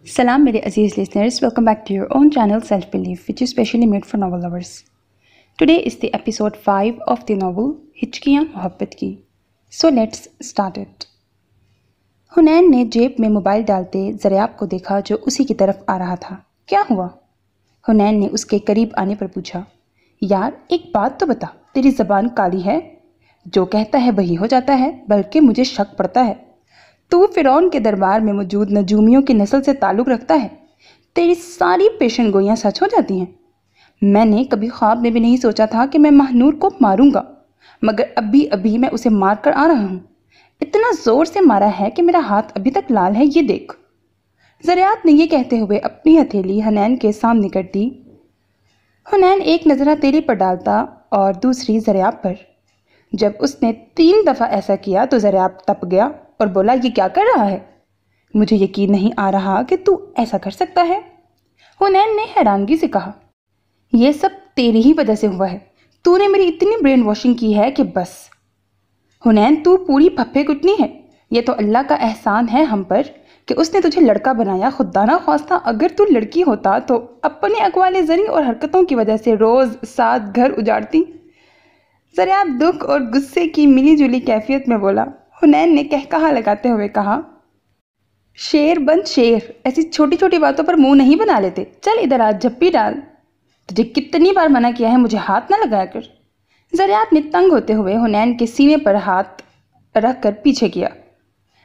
Salam मेरे अजीज listeners, welcome back to your own channel Self Belief, which is specially made for novel lovers. Today is the episode 5 of the novel हिचकियाँ मोहब्बत की. So let's start it. हुनैन ने जेब में mobile डालते ज़रियाब को देखा जो उसी की तरफ आ रहा था. क्या हुआ? हुनैन ने उसके करीब आने पर पूछा. यार एक बात तो बता, तेरी ज़बान काली है? जो कहता है वही हो जाता है, बल्कि मुझे शक पड़ता है. तू फिरौन के दरबार में मौजूद नजूमियों की नस्ल से ताल्लुक़ रखता है. तेरी सारी पेशन गोइयाँ सच हो जाती हैं. मैंने कभी ख्वाब में भी नहीं सोचा था कि मैं महानूर को मारूंगा, मगर अभी अभी मैं उसे मार कर आ रहा हूँ. इतना ज़ोर से मारा है कि मेरा हाथ अभी तक लाल है, ये देख. ज़रियात ने यह कहते हुए अपनी हथेली हुनैन के सामने कर दी. हुनैन एक नज़र हथेली पर डालता और दूसरी ज़रियाब पर. जब उसने 3 दफ़ा ऐसा किया तो ज़रियाब तप गया और बोला, ये क्या कर रहा है? मुझे यकीन नहीं आ रहा कि तू ऐसा कर सकता है. हुनैन ने हैरानगी से कहा, यह सब तेरी ही वजह से हुआ है. तूने मेरी इतनी ब्रेन वॉशिंग की है कि बस. हुनैन तू पूरी फप्फे कुटनी है. यह तो अल्लाह का एहसान है हम पर कि उसने तुझे लड़का बनाया. खुदा ना ख्वास्ता अगर तू लड़की होता तो अपने अक़वाले ज़री और हरकतों की वजह से रोज़ 7 घर उजाड़ती. ज़रियाब दुख और गुस्से की मिली जुली कैफियत में बोला. हुनैन ने कहकहा लगाते हुए कहा, शेर बन शेर, ऐसी छोटी छोटी बातों पर मुंह नहीं बना लेते. चल इधर आ, झप्पी डाल. तुझे कितनी बार मना किया है मुझे हाथ ना लगाया कर. ज़रियाब ने तंग होते हुए हुनैन के सीने पर हाथ रख कर पीछे किया.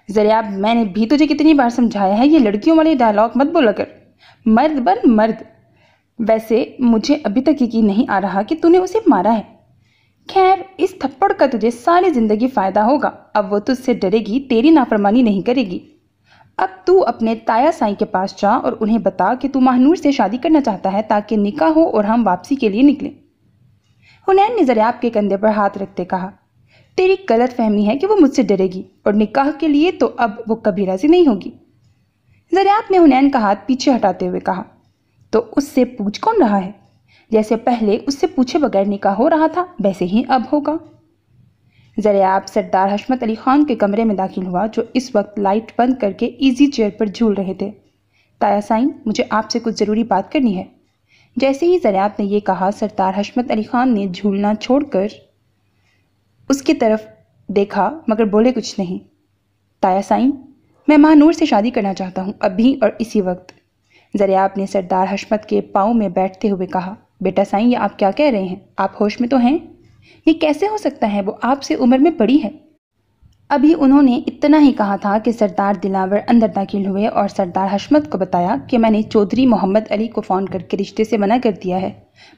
ज़रियाब, मैंने भी तुझे कितनी बार समझाया है, ये लड़कियों वाले डायलॉग मत बोला कर. मर्द बन मर्द. वैसे मुझे अभी तक यकीन नहीं आ रहा कि तूने उसे मारा है. खैर, इस थप्पड़ का तुझे सारी ज़िंदगी फ़ायदा होगा. अब वो तुझसे डरेगी, तेरी नाफरमानी नहीं करेगी. अब तू अपने ताया साईं के पास जा और उन्हें बता कि तू महानूर से शादी करना चाहता है ताकि निकाह हो और हम वापसी के लिए निकलें. हुनैन ने ज़रियाब के कंधे पर हाथ रखते कहा, तेरी गलत फहमी है कि वो मुझसे डरेगी और निकाह के लिए तो अब वो कभी राज़ी नहीं होगी. ज़रियाब ने हुनैन का हाथ पीछे हटाते हुए कहा, तो उससे पूछ कौन रहा है? जैसे पहले उससे पूछे बगैर निकाह हो रहा था वैसे ही अब होगा. ज़रियाब सरदार हशमत अली ख़ान के कमरे में दाखिल हुआ जो इस वक्त लाइट बंद करके इजी चेयर पर झूल रहे थे. ताया साईं, मुझे आपसे कुछ ज़रूरी बात करनी है. जैसे ही ज़रियाब ने यह कहा, सरदार हशमत अली ख़ान ने झूलना छोड़कर उसकी तरफ देखा मगर बोले कुछ नहीं. ताया साईं, मैं महानूर से शादी करना चाहता हूँ, अभी और इसी वक्त. ज़रियाब ने सरदार हशमत के पाँव में बैठते हुए कहा, बेटा साईं, ये आप क्या कह रहे हैं? आप होश में तो हैं? ये कैसे हो सकता है? वो आपसे उम्र में बड़ी है. अभी उन्होंने इतना ही कहा था कि सरदार दिलावर अंदर दाखिल हुए और सरदार हशमत को बताया कि मैंने चौधरी मोहम्मद अली को फ़ोन करके रिश्ते से मना कर दिया है,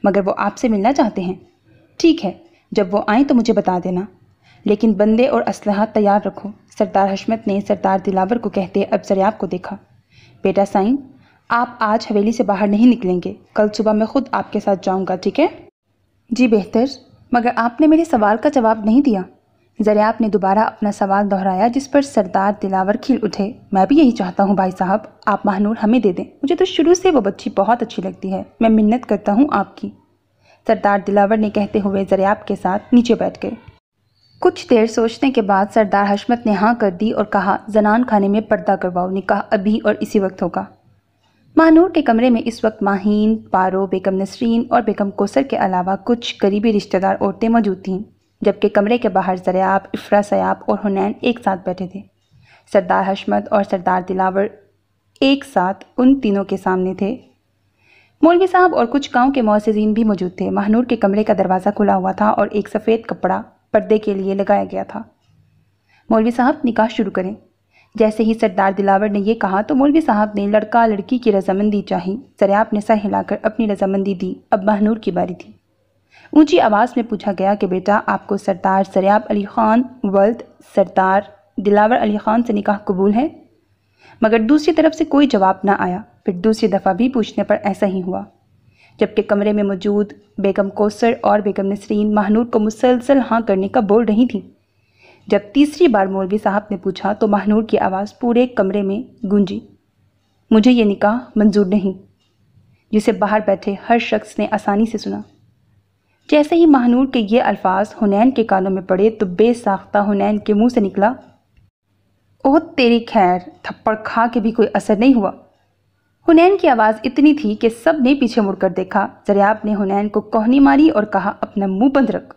मगर वो आपसे मिलना चाहते हैं. ठीक है, जब वो आएँ तो मुझे बता देना, लेकिन बंदे और असलहा तैयार रखो. सरदार हशमत ने सरदार दिलावर को कहते अब ज़रियाब को देखा. बेटा साईं, आप आज हवेली से बाहर नहीं निकलेंगे. कल सुबह मैं खुद आपके साथ जाऊंगा, ठीक है? जी बेहतर, मगर आपने मेरे सवाल का जवाब नहीं दिया. ज़रियाब ने दोबारा अपना सवाल दोहराया, जिस पर सरदार दिलावर खिल उठे. मैं भी यही चाहता हूँ भाई साहब, आप महानूर हमें दे दें. मुझे तो शुरू से वो बच्ची बहुत अच्छी लगती है. मैं मिन्नत करता हूँ आपकी. सरदार दिलावर ने कहते हुए ज़रियाब के साथ नीचे बैठ गए. कुछ देर सोचने के बाद सरदार हशमत ने हाँ कर दी और कहा, जनान खाने में पर्दा करवाओ, निकाह अभी और इसी वक्त होगा. महानूर के कमरे में इस वक्त माहीन, पारो, बेगम नसरीन और बेगम कोसर के अलावा कुछ करीबी रिश्तेदार औरतें मौजूद थीं, जबकि कमरे के बाहर ज़रियाब, इफ़रा सयाब और हुनैन एक साथ बैठे थे. सरदार हशमत और सरदार दिलावर एक साथ उन तीनों के सामने थे. मौलवी साहब और कुछ गांव के मुअज़्ज़िज़ीन भी मौजूद थे. महानूर के कमरे का दरवाज़ा खुला हुआ था और एक सफ़ेद कपड़ा पर्दे के लिए लगाया गया था. मौलवी साहब, निकाह शुरू करें. जैसे ही सरदार दिलावर ने यह कहा तो मौलवी साहब ने लड़का लड़की की रजामंदी चाही. ज़रियाब ने सर हिलाकर अपनी रजामंदी दी. अब महानूर की बारी थी. ऊंची आवाज़ में पूछा गया कि बेटा, आपको सरदार ज़रियाब अली ख़ान वल्द सरदार दिलावर अली ख़ान से निकाह कबूल है? मगर दूसरी तरफ से कोई जवाब ना आया. फिर दूसरी दफ़ा भी पूछने पर ऐसा ही हुआ, जबकि कमरे में मौजूद बेगम कोसर और बेगम नसरीन महानूर को मुसलसल हाँ करने का बोल रही थी. जब तीसरी बार मौलवी साहब ने पूछा तो महानूर की आवाज़ पूरे कमरे में गूंजी, मुझे ये निकाह मंजूर नहीं, जिसे बाहर बैठे हर शख्स ने आसानी से सुना. जैसे ही महानूर के ये अल्फाज हुनैन के कानों में पड़े तो बेसाख्ता हुनैन के मुंह से निकला, ओह तेरी खैर, थप्पड़ खा के भी कोई असर नहीं हुआ. हुनैन की आवाज़ इतनी थी कि सब ने पीछे मुड़कर देखा। ज़रियाब ने हुनैन को कोहनी मारी और कहा, अपना मुंह बंद रख।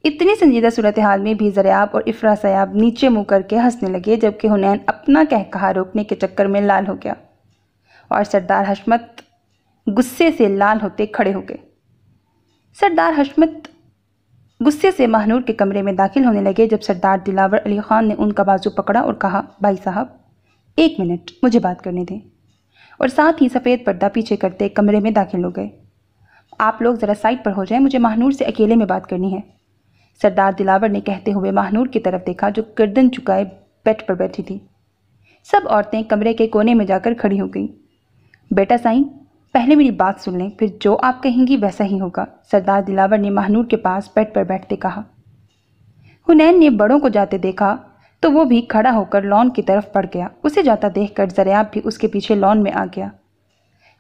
इतनी संजीदा सूरत हाल में भी ज़रियाब और इफ़रा सयाब नीचे मुँह करके हंसने लगे, जबकि हुनैन अपना कहकहा रोकने के चक्कर में लाल हो गया और सरदार हशमत गुस्से से लाल होते खड़े हो गए। सरदार हशमत गुस्से से महानूर के कमरे में दाखिल होने लगे जब सरदार दिलावर अली ख़ान ने उनका बाजू पकड़ा और कहा, भाई साहब 1 मिनट मुझे बात करने दें, और साथ ही सफ़ेद पर्दा पीछे करते कमरे में दाखिल हो गए। आप लोग ज़रा साइड पर हो जाएं, मुझे महानूर से अकेले में बात करनी है। सरदार दिलावर ने कहते हुए महानूर की तरफ देखा जो गर्दन झुकाए बेड पर बैठी थी। सब औरतें कमरे के कोने में जाकर खड़ी हो गईं। बेटा साईं, पहले मेरी बात सुन लें, फिर जो आप कहेंगी वैसा ही होगा, सरदार दिलावर ने महानूर के पास बेड पर बैठते कहा। हुनैन ने बड़ों को जाते देखा तो वो भी खड़ा होकर लॉन की तरफ बढ़ गया। उसे जाता देखकर ज़रियाब भी उसके पीछे लॉन में आ गया।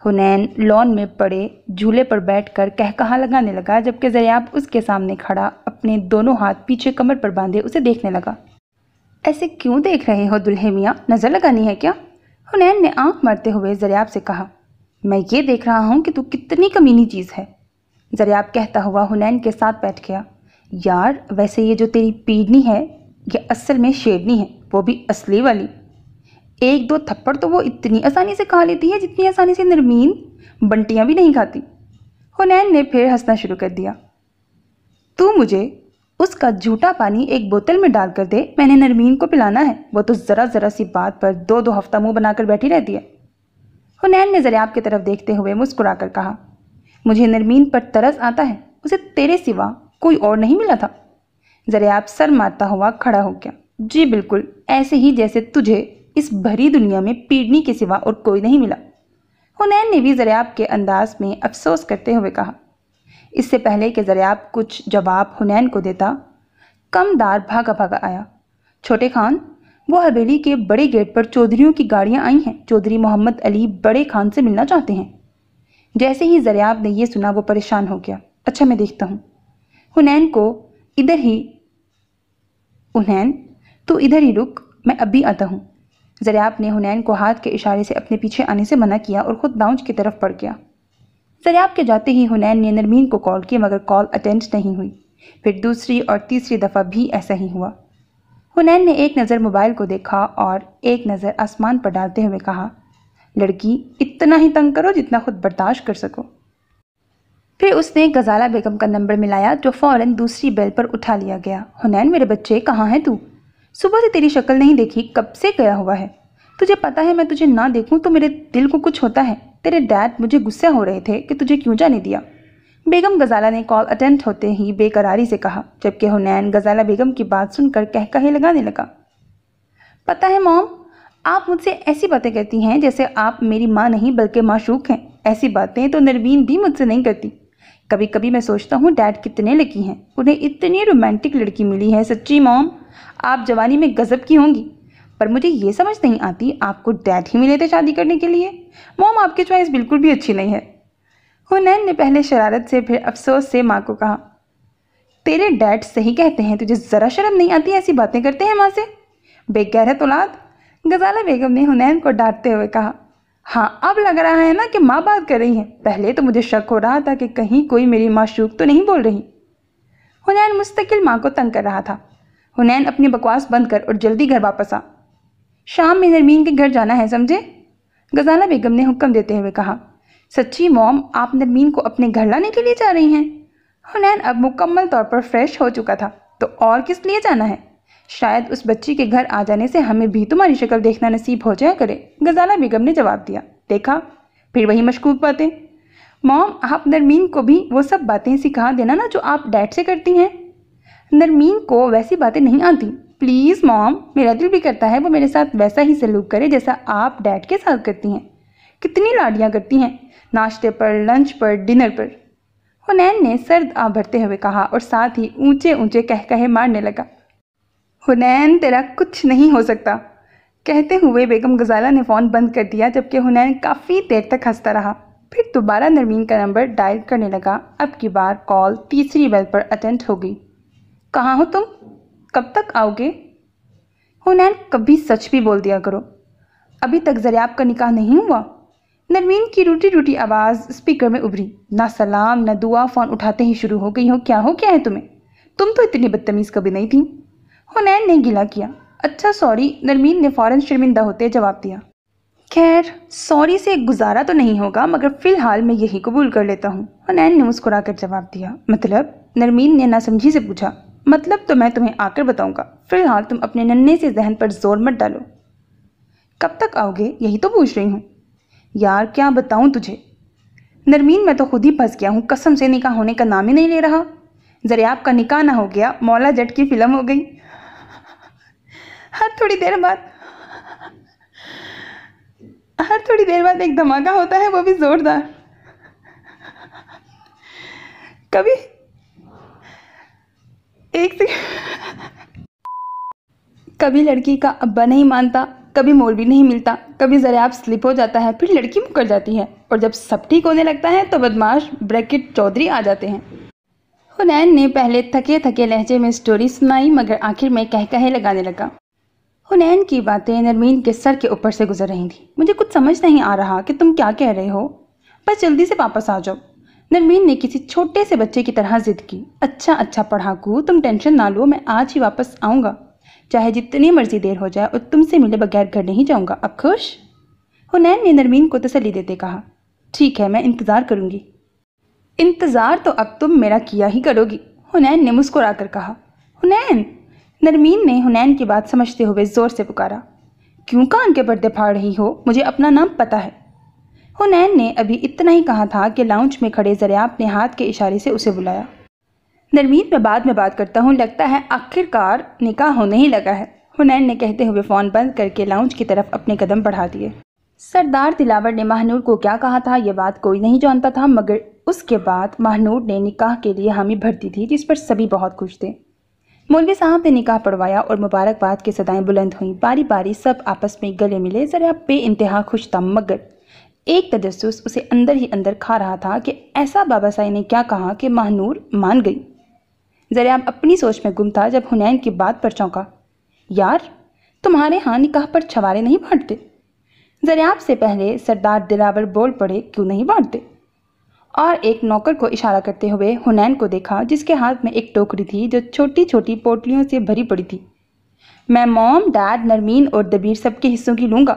हुनैन लॉन में पड़े झूले पर बैठकर कहकहा लगाने लगा, जबकि ज़रियाब उसके सामने खड़ा अपने दोनों हाथ पीछे कमर पर बांधे उसे देखने लगा। ऐसे क्यों देख रहे हो दुल्हे मियाँ, नज़र लगानी है क्या? हुनैन ने आंख मारते हुए ज़रियाब से कहा। मैं ये देख रहा हूँ कि तू कितनी कमीनी चीज़ है, ज़रियाब कहता हुआ हुनैन के साथ बैठ गया। यार वैसे ये जो तेरी पीढ़नी है ये असल में शेरनी है, वो भी असली वाली। 1-2 थप्पड़ तो वो इतनी आसानी से खा लेती है जितनी आसानी से नरमीन बंटियाँ भी नहीं खाती। हुनैन ने फिर हंसना शुरू कर दिया। तू मुझे उसका झूठा पानी एक बोतल में डाल कर दे, मैंने नरमीन को पिलाना है, वो तो ज़रा सी बात पर 2-2 हफ्ता मुँह बनाकर बैठी रहती है। हुनैन ने ज़रियाब की तरफ देखते हुए मुस्कुरा कर कहा, मुझे नरमीन पर तरस आता है, उसे तेरे सिवा कोई और नहीं मिला था। ज़रियाब सर मारता हुआ खड़ा हो गया। जी बिल्कुल, ऐसे ही जैसे तुझे इस भरी दुनिया में पीड़नी के सिवा और कोई नहीं मिला। हुनैन ने भी ज़रियाब के अंदाज में अफसोस करते हुए कहा। इससे पहले कि ज़रियाब कुछ जवाब हुनैन को देता, कमदार भागा भागा आया। छोटे खान, वो हवेली के बड़े गेट पर चौधरियों की गाड़ियां आई हैं, चौधरी मोहम्मद अली बड़े खान से मिलना चाहते हैं। जैसे ही ज़रियाब ने यह सुना वो परेशान हो गया। अच्छा मैं देखता हूँ। हुनैन तू इधर ही रुक, मैं अभी आता हूँ। ज़रियाब ने हुनैन को हाथ के इशारे से अपने पीछे आने से मना किया और ख़ुद लाउंज की तरफ बढ़ गया। ज़रियाब के जाते ही हुनैन ने नरमीन को कॉल की, मगर कॉल अटेंड नहीं हुई। फिर दूसरी और तीसरी दफ़ा भी ऐसा ही हुआ। हुनैन ने एक नज़र मोबाइल को देखा और एक नज़र आसमान पर डालते हुए कहा, लड़की इतना ही तंग करो जितना खुद बर्दाश्त कर सको। फिर उसने गजाला बेगम का नंबर मिलाया जो फ़ौरन दूसरी बेल पर उठा लिया गया। हुनैन मेरे बच्चे, कहाँ है तू? सुबह से तेरी शक्ल नहीं देखी, कब से गया हुआ है? तुझे पता है मैं तुझे ना देखूं तो मेरे दिल को कुछ होता है। तेरे डैड मुझे गुस्सा हो रहे थे कि तुझे क्यों जाने दिया। बेगम गजाला ने कॉल अटेंड होते ही बेकरारी से कहा, जबकि हुनैन गजाला बेगम की बात सुनकर कहकहे लगाने लगा। पता है मॉम, आप मुझसे ऐसी बातें करती हैं जैसे आप मेरी माँ नहीं बल्कि माशूक हैं। ऐसी बातें तो नरवीन भी मुझसे नहीं करती। कभी कभी मैं सोचता हूँ डैड कितने लकी हैं, उन्हें इतनी रोमांटिक लड़की मिली है। सच्ची मॉम, आप जवानी में गजब की होंगी, पर मुझे ये समझ नहीं आती आपको डैड ही मिले थे शादी करने के लिए। मॉम आपकी चॉइस बिल्कुल भी अच्छी नहीं है। हुनैन ने पहले शरारत से फिर अफसोस से माँ को कहा, तेरे डैड सही कहते हैं, तुझे ज़रा शर्म नहीं आती ऐसी बातें करते हैं माँ से, बेगैरत औलाद। गजाला बेगम ने हुनैन को डांटते हुए कहा। हाँ अब लग रहा है ना कि माँ बात कर रही है, पहले तो मुझे शक हो रहा था कि कहीं कोई मेरी माशूक तो नहीं बोल रही। हुनैन मुस्तकिल माँ को तंग कर रहा था। हुनैन अपनी बकवास बंद कर और जल्दी घर वापस आ, शाम में नरमीन के घर जाना है, समझे? गजाला बेगम ने हुक्म देते हुए कहा। सच्ची मॉम, आप नरमीन को अपने घर लाने के लिए जा रही हैं? हुनैन अब मुकम्मल तौर पर फ्रेश हो चुका था। तो और किस लिए जाना है? शायद उस बच्ची के घर आ जाने से हमें भी तुम्हारी शक्ल देखना नसीब हो जाया करे, गजाला बेगम ने जवाब दिया। देखा, फिर वही मशकूक बातें। मॉम, आप नरमीन को भी वो सब बातें सिखा देना ना जो आप डैड से करती हैं। नरमीन को वैसी बातें नहीं आती। प्लीज़ मॉम, मेरा दिल भी करता है वो मेरे साथ वैसा ही सलूक करे जैसा आप डैड के साथ करती हैं। कितनी लाडियाँ करती हैं, नाश्ते पर, लंच पर, डिनर पर। हुनैन ने सर्द आ भरते हुए कहा और साथ ही ऊंचे ऊंचे कहकहे मारने लगा। हुनैन, तेरा कुछ नहीं हो सकता। कहते हुए बेगम गजाला ने फ़ोन बंद कर दिया, जबकि हुनैन काफ़ी देर तक हंसता रहा। फिर दोबारा नरमीन का नंबर डायल करने लगा। अब की बार कॉल तीसरी बेल पर अटेंड हो गई। कहाँ हो तुम? कब तक आओगे? हुनैन, कभी सच भी बोल दिया करो। अभी तक ज़रियाब का निकाह नहीं हुआ? नरमीन की रूटी रूटी आवाज स्पीकर में उभरी। ना सलाम ना दुआ, फोन उठाते ही शुरू हो गई हो। क्या है तुम्हें? तुम तो इतनी बदतमीज कभी नहीं थी। हुनैन ने गिला किया। अच्छा सॉरी, नरमीन ने फौरन शर्मिंदा होते जवाब दिया। खैर, सॉरी से गुजारा तो नहीं होगा, मगर फिलहाल मैं यही कबूल कर लेता हूँ, हुनैन ने मुस्कुराकर जवाब दिया। मतलब? नरमीन ने नासमझी से पूछा। मतलब तो मैं तुम्हें आकर बताऊंगा, फिलहाल तुम अपने नन्हे से जहन पर जोर मत डालो। कब तक आओगे, यही तो पूछ रही हूँ। यार क्या बताऊं तुझे नरमीन, मैं तो खुद ही फंस गया हूँ, कसम से निकाह होने का नाम ही नहीं ले रहा। ज़रियाब का निकाह ना हो गया, मौला जट की फिल्म हो गई। हर थोड़ी देर बाद एक धमाका होता है, वो भी जोरदार। कभी कभी लड़की का अब्बा नहीं मानता, कभी मौलवी नहीं मिलता, कभी ज़रियाब स्लिप हो जाता है, फिर लड़की मुकर जाती है, और जब सब ठीक होने लगता है तो बदमाश ब्रैकेट चौधरी आ जाते हैं। हुनैन ने पहले थके थके लहजे में स्टोरी सुनाई, मगर आखिर में कहे लगाने लगा। हुनैन की बातें नरमीन के सर के ऊपर से गुजर रही थी। मुझे कुछ समझ नहीं आ रहा कि तुम क्या कह रहे हो, बस जल्दी से वापस आ जाओ। नरमीन ने किसी छोटे से बच्चे की तरह जिद की। अच्छा पढ़ाकू, तुम टेंशन ना लो, मैं आज ही वापस आऊँगा, चाहे जितनी मर्जी देर हो जाए, और तुमसे मिले बगैर घर नहीं जाऊँगा। अब खुश? हुनैन ने नरमीन को तसल्ली देते कहा। ठीक है, मैं इंतज़ार करूँगी। इंतज़ार तो अब तुम मेरा किया ही करोगी, हुनैन ने मुस्कुरा कर कहा। हुनैन! नरमीन ने हुनैन की बात समझते हुए ज़ोर से पुकारा। क्यों कान के पर्दे फाड़ रही हो, मुझे अपना नाम पता है। हुनैन ने अभी इतना ही कहा था कि लाउंज में खड़े ज़रियाब ने हाथ के इशारे से उसे बुलाया। नरमीन, मैं बाद में बात करता हूँ, लगता है आखिरकार निकाह होने ही लगा है, हुनैन ने कहते हुए फ़ोन बंद करके लाउंज की तरफ अपने कदम बढ़ा दिए। सरदार दिलावर ने महानूर को क्या कहा था, ये बात कोई नहीं जानता था, मगर उसके बाद महानूर ने निकाह के लिए हामी भर दी थी, जिस पर सभी बहुत खुश थे। मौलवी साहब ने निकाह पढ़वाया और मुबारकबाद की सदाएं बुलंद हुईं। बारी बारी सब आपस में गले मिले। ज़रियाब बेइंतहा खुश था, मगर एक तजस्सुस उसे अंदर ही अंदर खा रहा था कि ऐसा बाबासाई ने क्या कहा कि महानूर मान गई। ज़रियाब अपनी सोच में गुम था जब हुनैन की बात पर चौंका। यार, तुम्हारे यहाँ निकाह पर छवारे नहीं बांटते? ज़रियाब से पहले सरदार दिलावर बोल पड़े, क्यों नहीं बांटते? और एक नौकर को इशारा करते हुए हुनैन को देखा, जिसके हाथ में एक टोकरी थी जो छोटी छोटी पोटलियों से भरी पड़ी थी। मैं मॉम, डैड, नरमीन और दबीर सबके हिस्सों की लूँगा।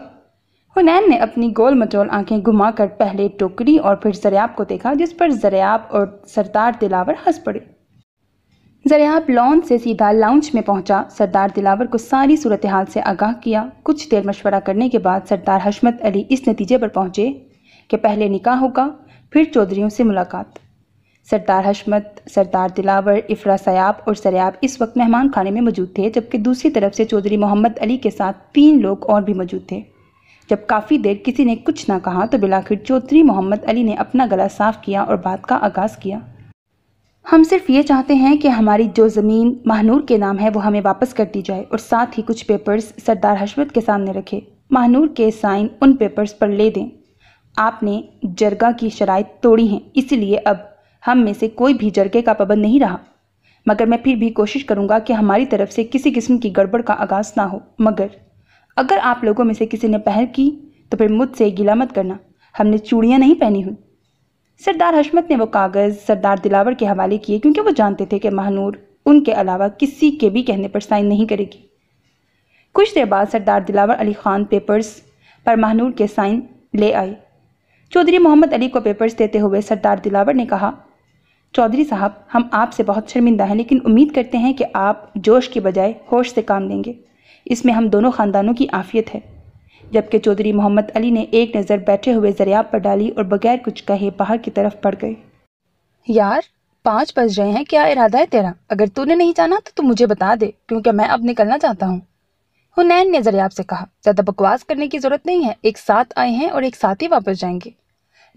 हुनैन ने अपनी गोल मटोल आंखें घुमाकर पहले टोकरी और फिर ज़रियाब को देखा, जिस पर ज़रियाब और सरदार दिलावर हंस पड़े। ज़रियाब लॉन से सीधा लाउंज में पहुंचा। सरदार दिलावर को सारी सूरत हाल से आगाह किया। कुछ देर मशवरा करने के बाद सरदार हशमत अली इस नतीजे पर पहुंचे कि पहले निकाह होगा, फिर चौधरियों से मुलाकात। सरदार हशमत, सरदार दिलावर, इफ्रा सयाब और ज़रियाब इस वक्त मेहमान खाने में मौजूद थे, जबकि दूसरी तरफ से चौधरी मोहम्मद अली के साथ 3 लोग और भी मौजूद थे। जब काफ़ी देर किसी ने कुछ ना कहा तो बिलाखिर चौधरी मोहम्मद अली ने अपना गला साफ किया और बात का आगाज़ किया। हम सिर्फ ये चाहते हैं कि हमारी जो ज़मीन महानूर के नाम है वो हमें वापस कर दी जाए, और साथ ही कुछ पेपर्स सरदार हशमत के सामने रखे। महानूर के साइन उन पेपर्स पर ले दें। आपने जरगा की शराइत तोड़ी हैं, इसलिए अब हम में से कोई भी जरगे का पाबंद नहीं रहा, मगर मैं फिर भी कोशिश करूंगा कि हमारी तरफ से किसी किस्म की गड़बड़ का आगाज़ ना हो। मगर अगर आप लोगों में से किसी ने पहल की तो फिर मुझसे गिला मत करना, हमने चूड़ियाँ नहीं पहनी हुई। सरदार हशमत ने वो कागज़ सरदार दिलावर के हवाले किए, क्योंकि वो जानते थे कि महानूर उनके अलावा किसी के भी कहने पर साइन नहीं करेगी। कुछ देर बाद सरदार दिलावर अली ख़ान पेपर्स पर महानूर के साइन ले आए। चौधरी मोहम्मद अली को पेपर्स देते हुए सरदार दिलावर ने कहा, चौधरी साहब, हम आपसे बहुत शर्मिंदा हैं, लेकिन उम्मीद करते हैं कि आप जोश के बजाय होश से काम लेंगे। इसमें हम दोनों ख़ानदानों की आफियत है। जबकि चौधरी मोहम्मद अली ने एक नज़र बैठे हुए ज़रियाब पर डाली और बगैर कुछ कहे बाहर की तरफ बढ़ गए। यार, 5 बज रहे हैं, क्या इरादा है तेरा? अगर तूने नहीं जाना तो तू मुझे बता दे, क्योंकि मैं अब निकलना चाहता हूँ, हुनैन ने ज़रियाब से कहा। ज़्यादा बकवास करने की ज़रूरत नहीं है, एक साथ आए हैं और एक साथ ही वापस जाएंगे,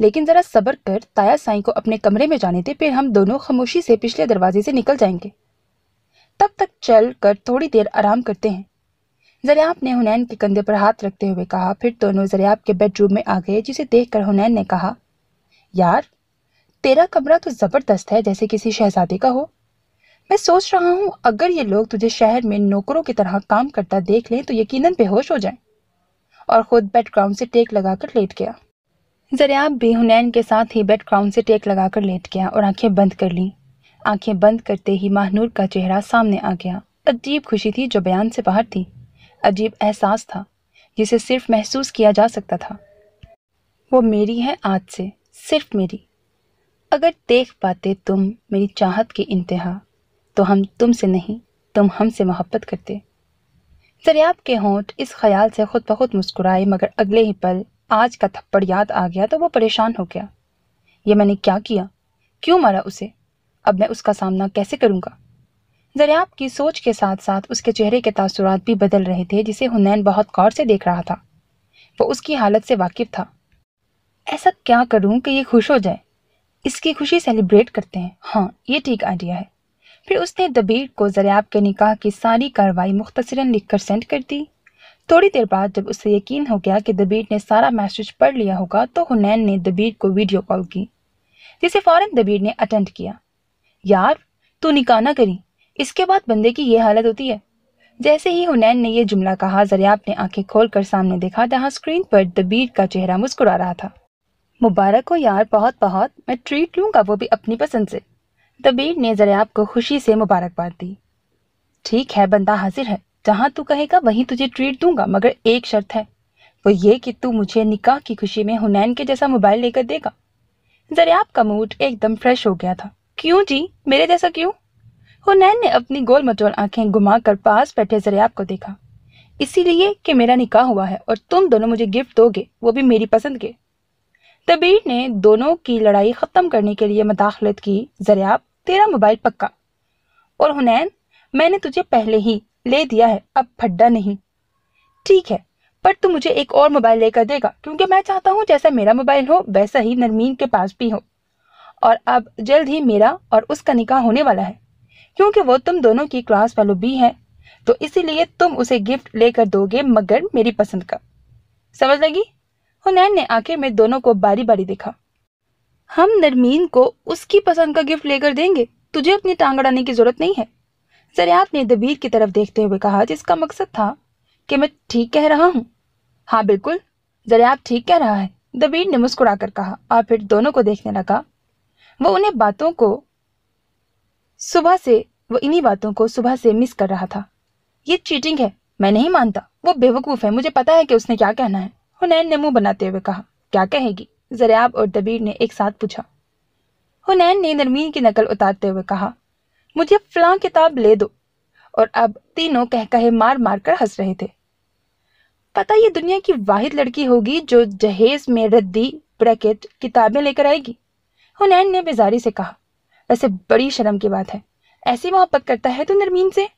लेकिन ज़रा सब्र कर, ताया साईं को अपने कमरे में जाने दे, फिर हम दोनों खामोशी से पिछले दरवाजे से निकल जाएंगे। तब तक चल कर थोड़ी देर आराम करते हैं, ज़रियाब ने हुनैन के कंधे पर हाथ रखते हुए कहा। फिर दोनों ज़रियाब के बेडरूम में आ गए, जिसे देखकर हुनैन ने कहा, यार, तेरा कमरा तो ज़बरदस्त है, जैसे किसी शहजादे का हो। मैं सोच रहा हूँ अगर ये लोग तुझे शहर में नौकरों की तरह काम करता देख लें तो यकीनन बेहोश हो जाएं। और खुद बेड ग्राउंड से टेक लगाकर लेट गया। ज़रियाब भी हुनैन के साथ ही बेड क्राउन से टेक लगा कर लेट गया और आंखें बंद कर लीं। आंखें बंद करते ही माहनूर का चेहरा सामने आ गया। अजीब खुशी थी जो बयान से बाहर थी। अजीब एहसास था जिसे सिर्फ महसूस किया जा सकता था। वो मेरी है आज से, सिर्फ मेरी। अगर देख पाते तुम मेरी चाहत की इंतहा, तो हम तुमसे नहीं, तुम हमसे मोहब्बत करते। ज़रियाब के होंठ इस ख्याल से खुद ब खुद मुस्कुराए, मगर अगले ही पल आज का थप्पड़ याद आ गया तो वो परेशान हो गया। ये मैंने क्या किया? क्यों मारा उसे? अब मैं उसका सामना कैसे करूंगा? ज़रियाब की सोच के साथ साथ उसके चेहरे के तासुरात भी बदल रहे थे, जिसे हुनैन बहुत गौर से देख रहा था। वो उसकी हालत से वाकिफ था। ऐसा क्या करूं कि ये खुश हो जाए? इसकी खुशी सेलिब्रेट करते हैं। हाँ, ये ठीक आइडिया है। फिर उसने दबीर को ज़रियाब के निकाह की सारी कार्रवाई मुख्तसरन लिखकर सेंड कर दी। थोड़ी देर बाद जब उसे यकीन हो गया कि दबीर ने सारा मैसेज पढ़ लिया होगा, तो हुनैन ने दबीर को वीडियो कॉल की, जिसे फौरन दबीर ने अटेंड किया। यार, तू निकाह ना करी, इसके बाद बंदे की ये हालत होती है। जैसे ही हुनैन ने यह जुमला कहा, ज़रियाब ने आंखें खोलकर सामने देखा, जहां स्क्रीन पर दबीर का चेहरा मुस्कुरा रहा था। मुबारक हो यार, बहुत बहुत। मैं ट्रीट लूंगा, वो भी अपनी पसंद से। दबीर ने ज़रियाब को खुशी से मुबारकबाद दी। ठीक है, बंदा हाजिर है। जहां तू कहेगा वहीं तुझे ट्रीट दूंगा, मगर एक शर्त है, वो ये कि तू मुझे निकाह की खुशी में हुनैन के जैसा मोबाइल लेकर देगा। ज़रियाब का मूड एकदम फ्रेश हो गया था। क्यों जी, मेरे जैसा क्यों? हुनैन ने अपनी गोल मटोल आंखें घुमाकर पास बैठे ज़रियाब को देखा। इसीलिए कि मेरा निकाह हुआ है और तुम दोनों मुझे गिफ्ट दोगे, वो भी मेरी पसंद के। दबीर ने दोनों की लड़ाई खत्म करने के लिए मदाखलत की। ज़रियाब, तेरा मोबाइल पक्का। और हुनैन, मैंने तुझे पहले ही ले दिया है, अब फड्डा नहीं। ठीक है, पर तू मुझे एक और मोबाइल लेकर देगा, क्योंकि मैं चाहता हूँ जैसा मेरा मोबाइल हो वैसा ही नरमीन के पास भी हो। और अब जल्द ही मेरा और उसका निकाह होने वाला है, क्योंकि वो तुम दोनों की क्लास फेलो भी है, तो इसीलिए तुम उसे गिफ्ट लेकर दोगे, मगर मेरी पसंद का। समझ लगी? हुनैन ने आखिर में दोनों को बारी बारी देखा। हम नरमीन को उसकी पसंद का गिफ्ट लेकर देंगे, तुझे अपनी टांग अड़ाने की जरूरत नहीं है। ज़रियाब ने दबीर की तरफ देखते हुए कहा, जिसका मकसद था कि मैं ठीक कह रहा हूँ। हाँ बिल्कुल, ज़रियाब ठीक कह रहा है, दबीर ने मुस्कुराकर कहा, और फिर दोनों को देखने लगा। वो इन्हीं बातों को सुबह से मिस कर रहा था। ये चीटिंग है, मैं नहीं मानता। वो बेवकूफ़ है, मुझे पता है कि उसने क्या कहना है। हुनैन ने मुंह बनाते हुए कहा। क्या कहेगी? ज़रियाब और दबीर ने एक साथ पूछा। हुनैन ने नरमीन की नकल उतारते हुए कहा, मुझे फलां किताब ले दो। और अब तीनों कह कहे मार मार कर हंस रहे थे। पता ये दुनिया की वाहिद लड़की होगी जो जहेज में रद्दी ब्रैकेट किताबें लेकर आएगी। हुनैन ने बेजारी से कहा, वैसे बड़ी शर्म की बात है, ऐसी मोहब्बत करता है तो नरमीन से?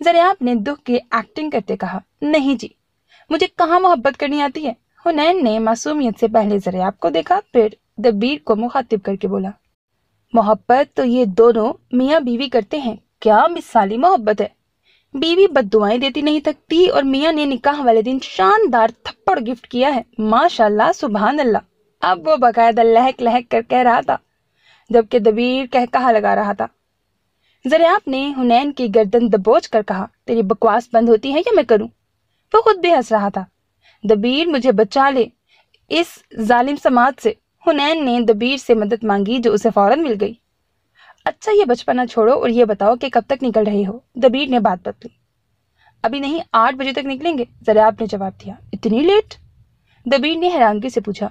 ज़रियाब ने दुख की एक्टिंग करते कहा, नहीं जी, मुझे कहाँ मोहब्बत करनी आती है। हुनैन ने मासूमियत से पहले ज़रियाब को देखा, फिर दबीर को मुखातिब करके बोला, मोहब्बत तो ये दोनों मियाँ बीवी करते हैं, क्या मिसाली मोहब्बत है। बीवी बद्दुआएं देती नहीं थकती और मियाँ ने निकाह वाले दिन शानदार थप्पड़ गिफ्ट किया है, माशाल्लाह सुभान अल्लाह। अब वो बकायदा लहक लहक कर कह रहा था, जबकि दबीर कहा लगा रहा था। ज़रियाब ने हुनैन की गर्दन दबोच कर कहा, तेरी बकवास बंद होती है या मैं करूं? वो खुद भी हंस रहा था। दबीर, मुझे बचा ले इस जालिम समाज से। हुनैन ने दबीर से मदद मांगी, जो उसे फौरन मिल गई। अच्छा, ये बचपना छोड़ो और ये बताओ कि कब तक निकल रहे हो? दबीर ने बात बदली। अभी नहीं, 8 बजे तक निकलेंगे, ज़रियाब ने जवाब दिया। इतनी लेट? दबीर ने हैरानगी से पूछा।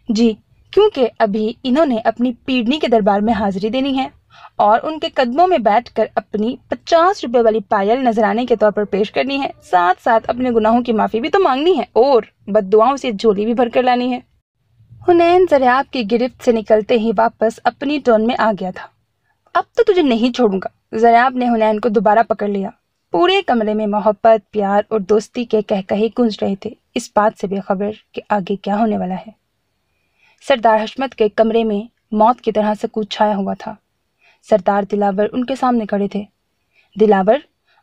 जी, क्योंकि अभी इन्होंने अपनी पीढ़नी के दरबार में हाजिरी देनी है और उनके कदमों में बैठकर अपनी 50 रुपए वाली पायल नजराने के तौर पर पेश करनी है। साथ साथ अपने गुनाहों की माफी भी तो मांगनी है और बद्दुआओं से झोली भी भर कर लानी है। हुनैन ज़रियाब की गिरफ्त से निकलते ही वापस अपनी टोन में आ गया था। अब तो तुझे नहीं छोड़ूंगा। ज़रियाब ने हुनैन को दोबारा पकड़ लिया। पूरे कमरे में मोहब्बत, प्यार और दोस्ती के कहकहे गूंज रहे थे, इस बात से बेखबर कि आगे क्या होने वाला है। सरदार हशमत के कमरे में मौत की तरह सकूत छाया हुआ था। सरदार दिलावर उनके सामने खड़े थे। दिलावर,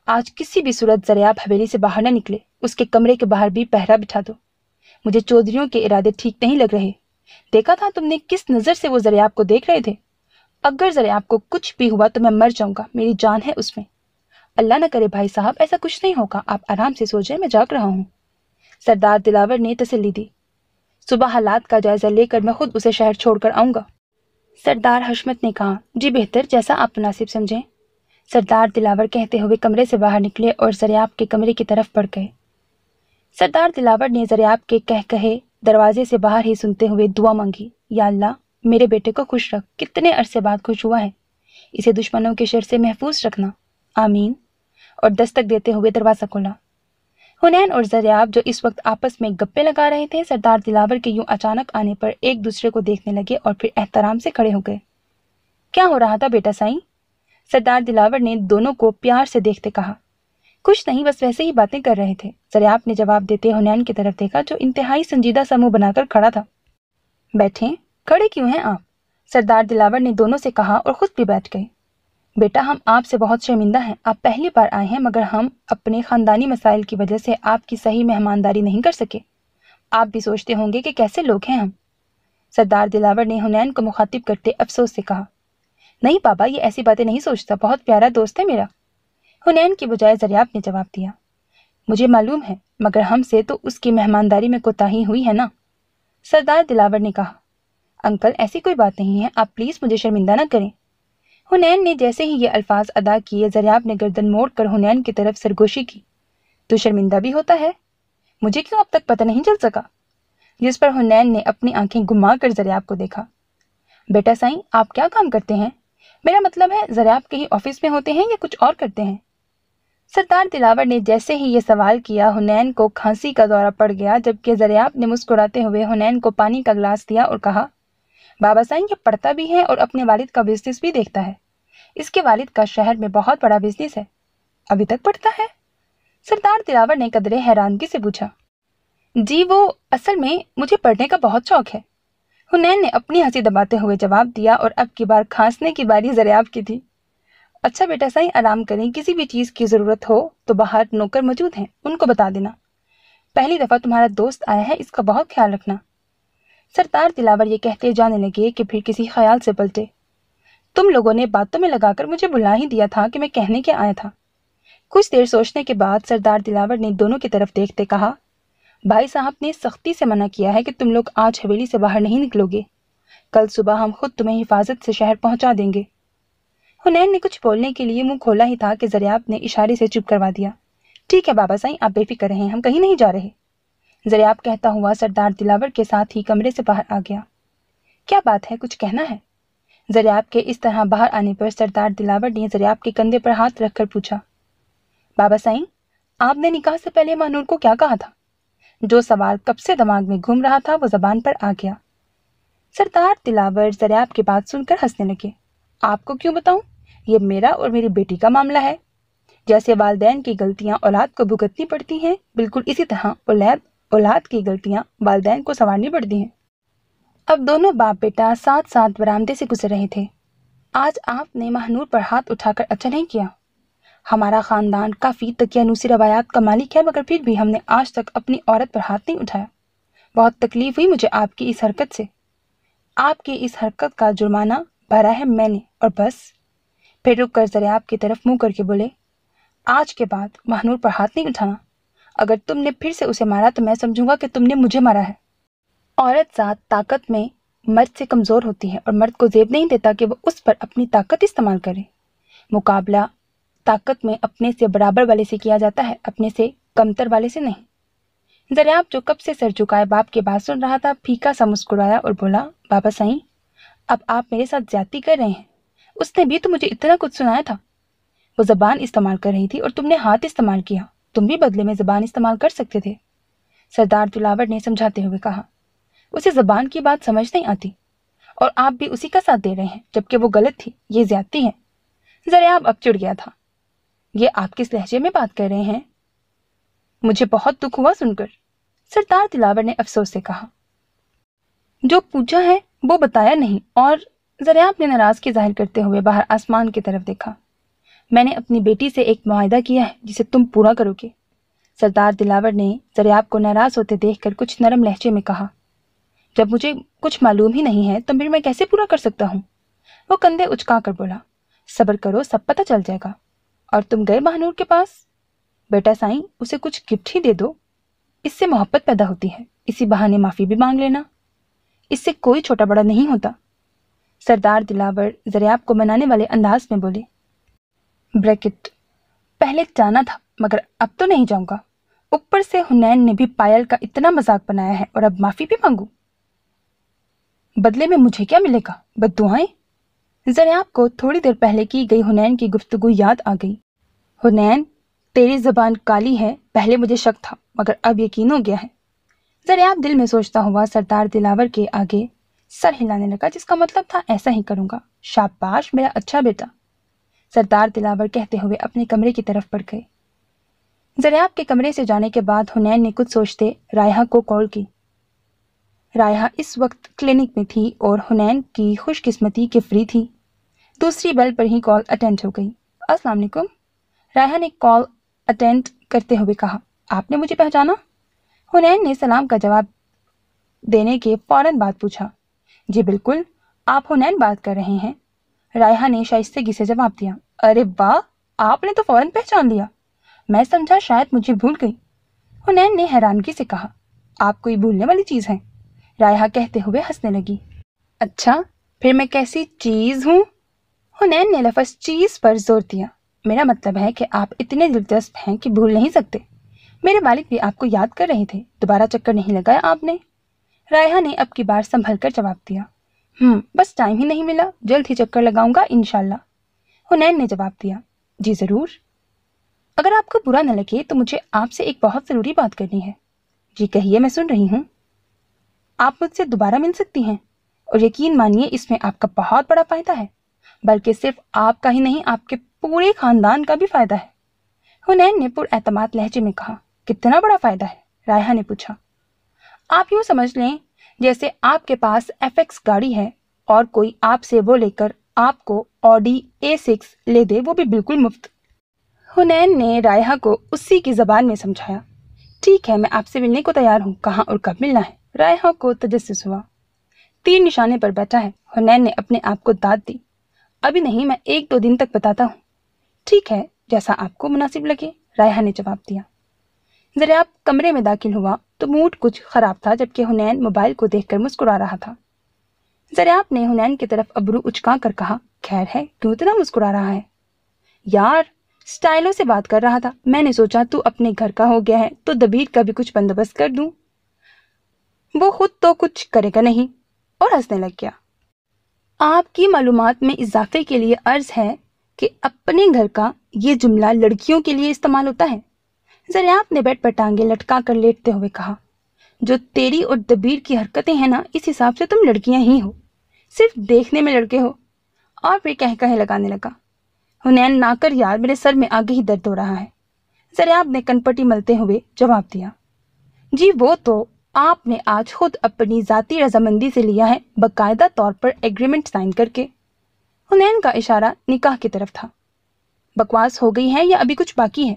आज किसी भी सूरत ज़रियाब हवेली से बाहर न निकले, उसके कमरे के बाहर भी पहरा बिठा दो। मुझे चौधरियों के इरादे ठीक नहीं लग रहे। देखा था तुमने किस नज़र से वो ज़रियाब को देख रहे थे। अगर ज़रियाब को कुछ भी हुआ तो मैं मर जाऊंगा, मेरी जान है उसमें। अल्लाह न करे भाई साहब, ऐसा कुछ नहीं होगा, आप आराम से सो जाए, मैं जाग रहा हूँ। सरदार दिलावर ने तसल्ली दी। صبح حالات کا جائزہ لے کر میں خود اسے شہر چھوڑ کر آؤں گا۔ سردار حشمت نے کہا، جی بہتر، جیسا آپ مناسب سمجھیں۔ سردار دلاور کہتے ہوئے کمرے سے باہر نکلے اور زریاب کے کمرے کی طرف بڑھ گئے۔ سردار دلاور نے زریاب کے کہے دروازے سے باہر ہی سنتے ہوئے دعا مانگی، یا اللہ میرے بیٹے کو خوش رکھ، کتنے عرصے بعد خوش ہوا ہے، اسے دشمنوں کے شر سے محفوظ رکھنا، آمین، اور دستک دیتے ہوئے دروازہ کھولا۔ حنین اور زریاب جو اس وقت آپس میں گپے لگا رہے تھے، سردار دلاور کے یوں اچانک آنے پر ایک دوسرے کو دیکھنے لگے اور پھر احترام سے کھڑے ہو گئے۔ کیا ہو رہا تھا بیٹا سائیں؟ سردار دلاور نے دونوں کو پیار سے دیکھتے کہا۔ کچھ نہیں، بس ویسے ہی باتیں کر رہے تھے، زریاب نے جواب دیتے حنین کی طرف دیکھا جو انتہائی سنجیدہ سا منہ بنا کر کھڑا تھا۔ بیٹھیں، کھڑے کیوں ہیں آپ؟ سردار دلاور نے دونوں سے کہا اور خود بھی بیٹھ گئے۔ بیٹا ہم آپ سے بہت شرمندہ ہیں، آپ پہلی بار آئے ہیں، مگر ہم اپنے خاندانی مسائل کی وجہ سے آپ کی صحیح مہمانداری نہیں کر سکے۔ آپ بھی سوچتے ہوں گے کہ کیسے لوگ ہیں ہم۔ سردار دلاور نے حنین کو مخاطب کرتے افسوس سے کہا، نہیں بابا، یہ ایسی باتیں نہیں سوچتا، بہت پیارا دوست ہے میرا۔ حنین کی بجائے زریاب نے جواب دیا، مجھے معلوم ہے، مگر ہم سے تو اس کی مہمانداری میں کوتاہی ہوئی ہے نا۔ سردار دلاور نے کہا، انکل ایسی کوئی بات نہیں ہے، آپ پلیز مجھے شرمندہ نہ کریں۔ حنین نے جیسے ہی یہ الفاظ ادا کیے، زریاب نے گردن موڑ کر حنین کی طرف سرگوشی کی، تو شرمندہ بھی ہوتا ہے؟ مجھے کیوں اب تک پتہ نہیں چل سکا؟ جس پر حنین نے اپنی آنکھیں گھما کر زریاب کو دیکھا۔ بیٹا سائیں آپ کیا کام کرتے ہیں؟ میرا مطلب ہے زریاب کہیں آفس میں ہوتے ہیں یا کچھ اور کرتے ہیں؟ سردار دلاور نے جیسے ہی یہ سوال کیا، حنین کو کھانسی کا دورہ پڑ گیا، جبکہ زریاب نے مسکراتے ہوئے حنین کو پانی کا گلاس دیا اور کہا، بابا سائیں یہ پڑھتا بھی ہے اور اپنے والد کا بزنس بھی دیکھتا ہے، اس کے والد کا شہر میں بہت بڑا بزنس ہے۔ ابھی تک پڑھتا ہے؟ سردار دلاور نے قدرے حیرانگی سے پوچھا۔ جی وہ اصل میں مجھے پڑھنے کا بہت شوق ہے، حنین نے اپنی ہنسی دباتے ہوئے جواب دیا، اور اب کی بار کھانسنے کی باری زریاب کی تھی۔ اچھا بیٹا سائیں آرام کریں، کسی بھی چیز کی ضرورت ہو تو باہر نوکر موجود ہیں، ان کو بتا دینا۔ پہلی دفعہ تمہارا دوست آیا ہے، اس کا بہت خیال رکھنا۔ سردار دلاور یہ کہتے جانے لگے کہ پھر کسی خیال سے پلٹے، تم لوگوں نے باتوں میں لگا کر مجھے بلا ہی دیا تھا کہ میں کہنے کیا آیا تھا۔ کچھ دیر سوچنے کے بعد سردار دلاور نے دونوں کی طرف دیکھتے کہا، بھائی صاحب نے سختی سے منع کیا ہے کہ تم لوگ آج حویلی سے باہر نہیں نکلو گے، کل صبح ہم خود تمہیں حفاظت سے شہر پہنچا دیں گے۔ حنین نے کچھ بولنے کے لیے منہ کھولا ہی تھا کہ زریاب نے اشارے سے چپ کروا دیا۔ ٹھیک ہے بابا سائیں، آپ بے فکر رہیں، ہم کہیں نہیں جا رہے۔ زریاب کہتا ہوا سردار دلاور کے ساتھ ہی کمرے سے باہر آ گیا۔ کیا بات ہے، کچھ کہنا ہے؟ زریاب کے اس طرح باہر آنے پر سردار دلاور نے زریاب کے کندھے پر ہاتھ رکھ کر پوچھا، بابا سائیں آپ نے نکاح سے پہلے مہنور کو کیا کہا تھا؟ جو سوال کب سے دماغ میں گھوم رہا تھا وہ زبان پر آ گیا۔ سردار دلاور زریاب کی بات سن کر ہنسنے لگے۔ آپ کو کیوں بتاؤں، یہ میرا اور میری بیٹی کا معاملہ ہے۔ جیسے والدین کی غلطیاں اولاد کو بھگتنی پڑتی ہیں، بالکل اسی طرح اولاد کی غلطیاں والدین کو سنوارنی پڑتی ہیں۔ اب دونوں باپ بیٹا ساتھ ساتھ برآمدے سے گزر رہے تھے۔ آج آپ نے مہنور پر ہاتھ اٹھا کر اچھا نہیں کیا۔ ہمارا خاندان کافی تقیانوسی روایات کا مالک ہے، مگر پھر بھی ہم نے آج تک اپنی عورت پر ہاتھ نہیں اٹھایا۔ بہت تکلیف ہوئی مجھے آپ کی اس حرکت سے۔ آپ کی اس حرکت کا جرمانہ بھرا ہے میں نے، اور بس۔ پھر رک کر زریاب کی طرف منہ کر کے بولے، آج کے بعد مہنور پر ہاتھ نہیں اٹھانا۔ اگر تم نے پھر سے اسے مارا تو میں سمجھوں گا کہ تم نے مجھے مارا ہے۔ عورت ذات طاقت میں مرد سے کمزور ہوتی ہے، اور مرد کو زیب نہیں دیتا کہ وہ اس پر اپنی طاقت استعمال کرے۔ مقابلہ طاقت میں اپنے سے برابر والے سے کیا جاتا ہے، اپنے سے کمتر والے سے نہیں۔ زریاب جو کب سے سر جھکائے باپ کی بات سن رہا تھا، پھیکا سا مسکرایا اور بولا، بابا سائیں اب آپ میرے ساتھ زیادتی کر رہے ہیں، اس نے بھی تو مجھے اتنا کچھ سنایا تھا۔ وہ زبان استعمال کر رہی تھی اور تم نے ہاتھ استعمال کیا، تم بھی بدلے میں زبان استعمال کر سکتے تھے۔ سردار دلاور نے سمجھاتے ہوئے کہا، اسے زبان کی بات سمجھ نہیں آتی، اور آپ بھی اسی کا ساتھ دے رہے ہیں، جبکہ وہ غلط تھی، یہ زیادتی ہے۔ زریاب اب چڑ گیا تھا، یہ آپ کس لہجے میں بات کر رہے ہیں؟ مجھے بہت دکھ ہوا سن کر، سردار دلاور نے افسوس سے کہا۔ جو پوچھا ہے وہ بتایا نہیں، اور زریاب نے ناراضگی ظاہر کرتے ہوئے باہر آسمان کی طرف دیکھا۔ میں نے اپنی بیٹی سے ایک معاہدہ کیا ہے جسے تم پورا کرو گے۔ سردار دلاور نے زریاب کو ناراض ہوتے دیکھ کر کچھ نرم لہجے میں کہا، جب مجھے کچھ معلوم ہی نہیں ہے تو پھر میں کیسے پورا کر سکتا ہوں؟ وہ کندھے اچکا کر بولا، صبر کرو، سب پتہ چل جائے گا۔ اور تم گئے مہنور کے پاس؟ بیٹا سائیں اسے کچھ گفٹ ہی دے دو، اس سے محبت پیدا ہوتی ہے۔ इसी बहाने माफ़ी भी मांग लेना, इससे कोई छोटा बड़ा नहीं होता। सरदार दिलावर ज़रियाब को मनाने वाले अंदाज में बोले। ब्रैकेट, पहले जाना था मगर अब तो नहीं जाऊंगा। ऊपर से हुनैन ने भी पायल का इतना मजाक बनाया है और अब माफ़ी भी मांगू। बदले में मुझे क्या मिलेगा? बद्दुआएं। ज़रियाब को थोड़ी देर पहले की गई हुनैन की गुफ्तगू याद आ गई। हुनैन, तेरी ज़बान काली है, पहले मुझे शक था मगर अब यकीन हो गया है। ज़रियाब दिल में सोचता हुआ सरदार दिलावर के आगे सर हिलाने लगा, जिसका मतलब था ऐसा ही करूंगा। शाबाश मेरा अच्छा बेटा, सरदार दिलावर कहते हुए अपने कमरे की तरफ बढ़ गए। ज़रियाब के कमरे से जाने के बाद हुनैन ने कुछ सोचते रायहा को कॉल की। रायहा इस वक्त क्लिनिक में थी और हुनैन की खुशकिस्मती के फ्री थी। दूसरी बेल पर ही कॉल अटेंड हो गई। अस्सलाम वालेकुम, रायहा ने कॉल अटेंड करते हुए कहा। आपने मुझे पहचाना? हुनैन ने सलाम का जवाब देने के फौरन बाद पूछा। जी बिल्कुल, आप हुनैन बात कर रहे हैं, रायहा ने शाइस्तगी से जवाब दिया। अरे वाह, आपने तो फौरन पहचान लिया, मैं समझा शायद मुझे भूल गई। हुनैन ने हैरानगी से कहा। आप कोई भूलने वाली चीज़ हैं? रायहा कहते हुए हंसने लगी। अच्छा, फिर मैं कैसी चीज़ हूँ? हुनैन ने लफ्ज़ चीज़ पर जोर दिया। मेरा मतलब है कि आप इतने दिलचस्प हैं कि भूल नहीं सकते। मेरे वालिद भी आपको याद कर रहे थे, दोबारा चक्कर नहीं लगाया आपने? रायहा ने अब की बार संभल कर जवाब दिया। बस टाइम ही नहीं मिला, जल्द ही चक्कर लगाऊंगा इंशाल्लाह, हुनैन ने जवाब दिया। जी ज़रूर। अगर आपको बुरा न लगे तो मुझे आपसे एक बहुत ज़रूरी बात करनी है। जी कहिए, मैं सुन रही हूँ। आप मुझसे दोबारा मिल सकती हैं और यकीन मानिए इसमें आपका बहुत बड़ा फ़ायदा है, बल्कि सिर्फ आपका ही नहीं आपके पूरे ख़ानदान का भी फ़ायदा है, हुनैन ने पुरएतमाद लहजे में कहा। कितना बड़ा फ़ायदा है? रायहा ने पूछा। आप यूँ समझ लें जैसे आपके पास FX गाड़ी है और कोई आपसे वो लेकर आपको ऑडी A6 ले दे, वो भी बिल्कुल मुफ्त। हुनैन ने रायहा को उसी की ज़बान में समझाया। ठीक है, मैं आपसे मिलने को तैयार हूँ, कहाँ और कब मिलना है? रायहा को तजस्सुस हुआ। तीर निशाने पर बैठा है, हुनैन ने अपने आप को दाद दी। अभी नहीं, मैं 1-2 दिन तक बताता हूँ। ठीक है, जैसा आपको मुनासिब लगे, रायहा ने जवाब दिया। ज़रियाब कमरे में दाखिल हुआ तो मूड कुछ ख़राब था, जबकि हुनैन मोबाइल को देखकर मुस्कुरा रहा था। ज़रियाब ने हुनैन की तरफ अबरू उचका कर कहा, खैर है, क्यों इतना मुस्कुरा रहा है? यार, स्टाइलों से बात कर रहा था, मैंने सोचा तू अपने घर का हो गया है तो दबीर का भी कुछ बंदोबस्त कर दूं। वो खुद तो कुछ करेगा नहीं और हंसने लग गया। आपकी मालूमात में इजाफे के लिए अर्ज है कि अपने घर का ये जुमला लड़कियों के लिए इस्तेमाल होता है। ज़रियाब ने बेड पर टांगे लटका कर लेटते हुए कहा। जो तेरी और दबीर की हरकतें हैं ना, इस हिसाब से तुम लड़कियां ही हो, सिर्फ देखने में लड़के हो। और फिर कहे लगाने लगा। हुनैन, ना कर यार, मेरे सर में आगे ही दर्द हो रहा है। ज़रियाब ने कनपटी मलते हुए जवाब दिया। जी वो तो आपने आज खुद अपनी ज़ाती रजामंदी से लिया है, बाकायदा तौर पर एग्रीमेंट साइन करके। हुनैन का इशारा निकाह की तरफ था। बकवास हो गई है या अभी कुछ बाकी है?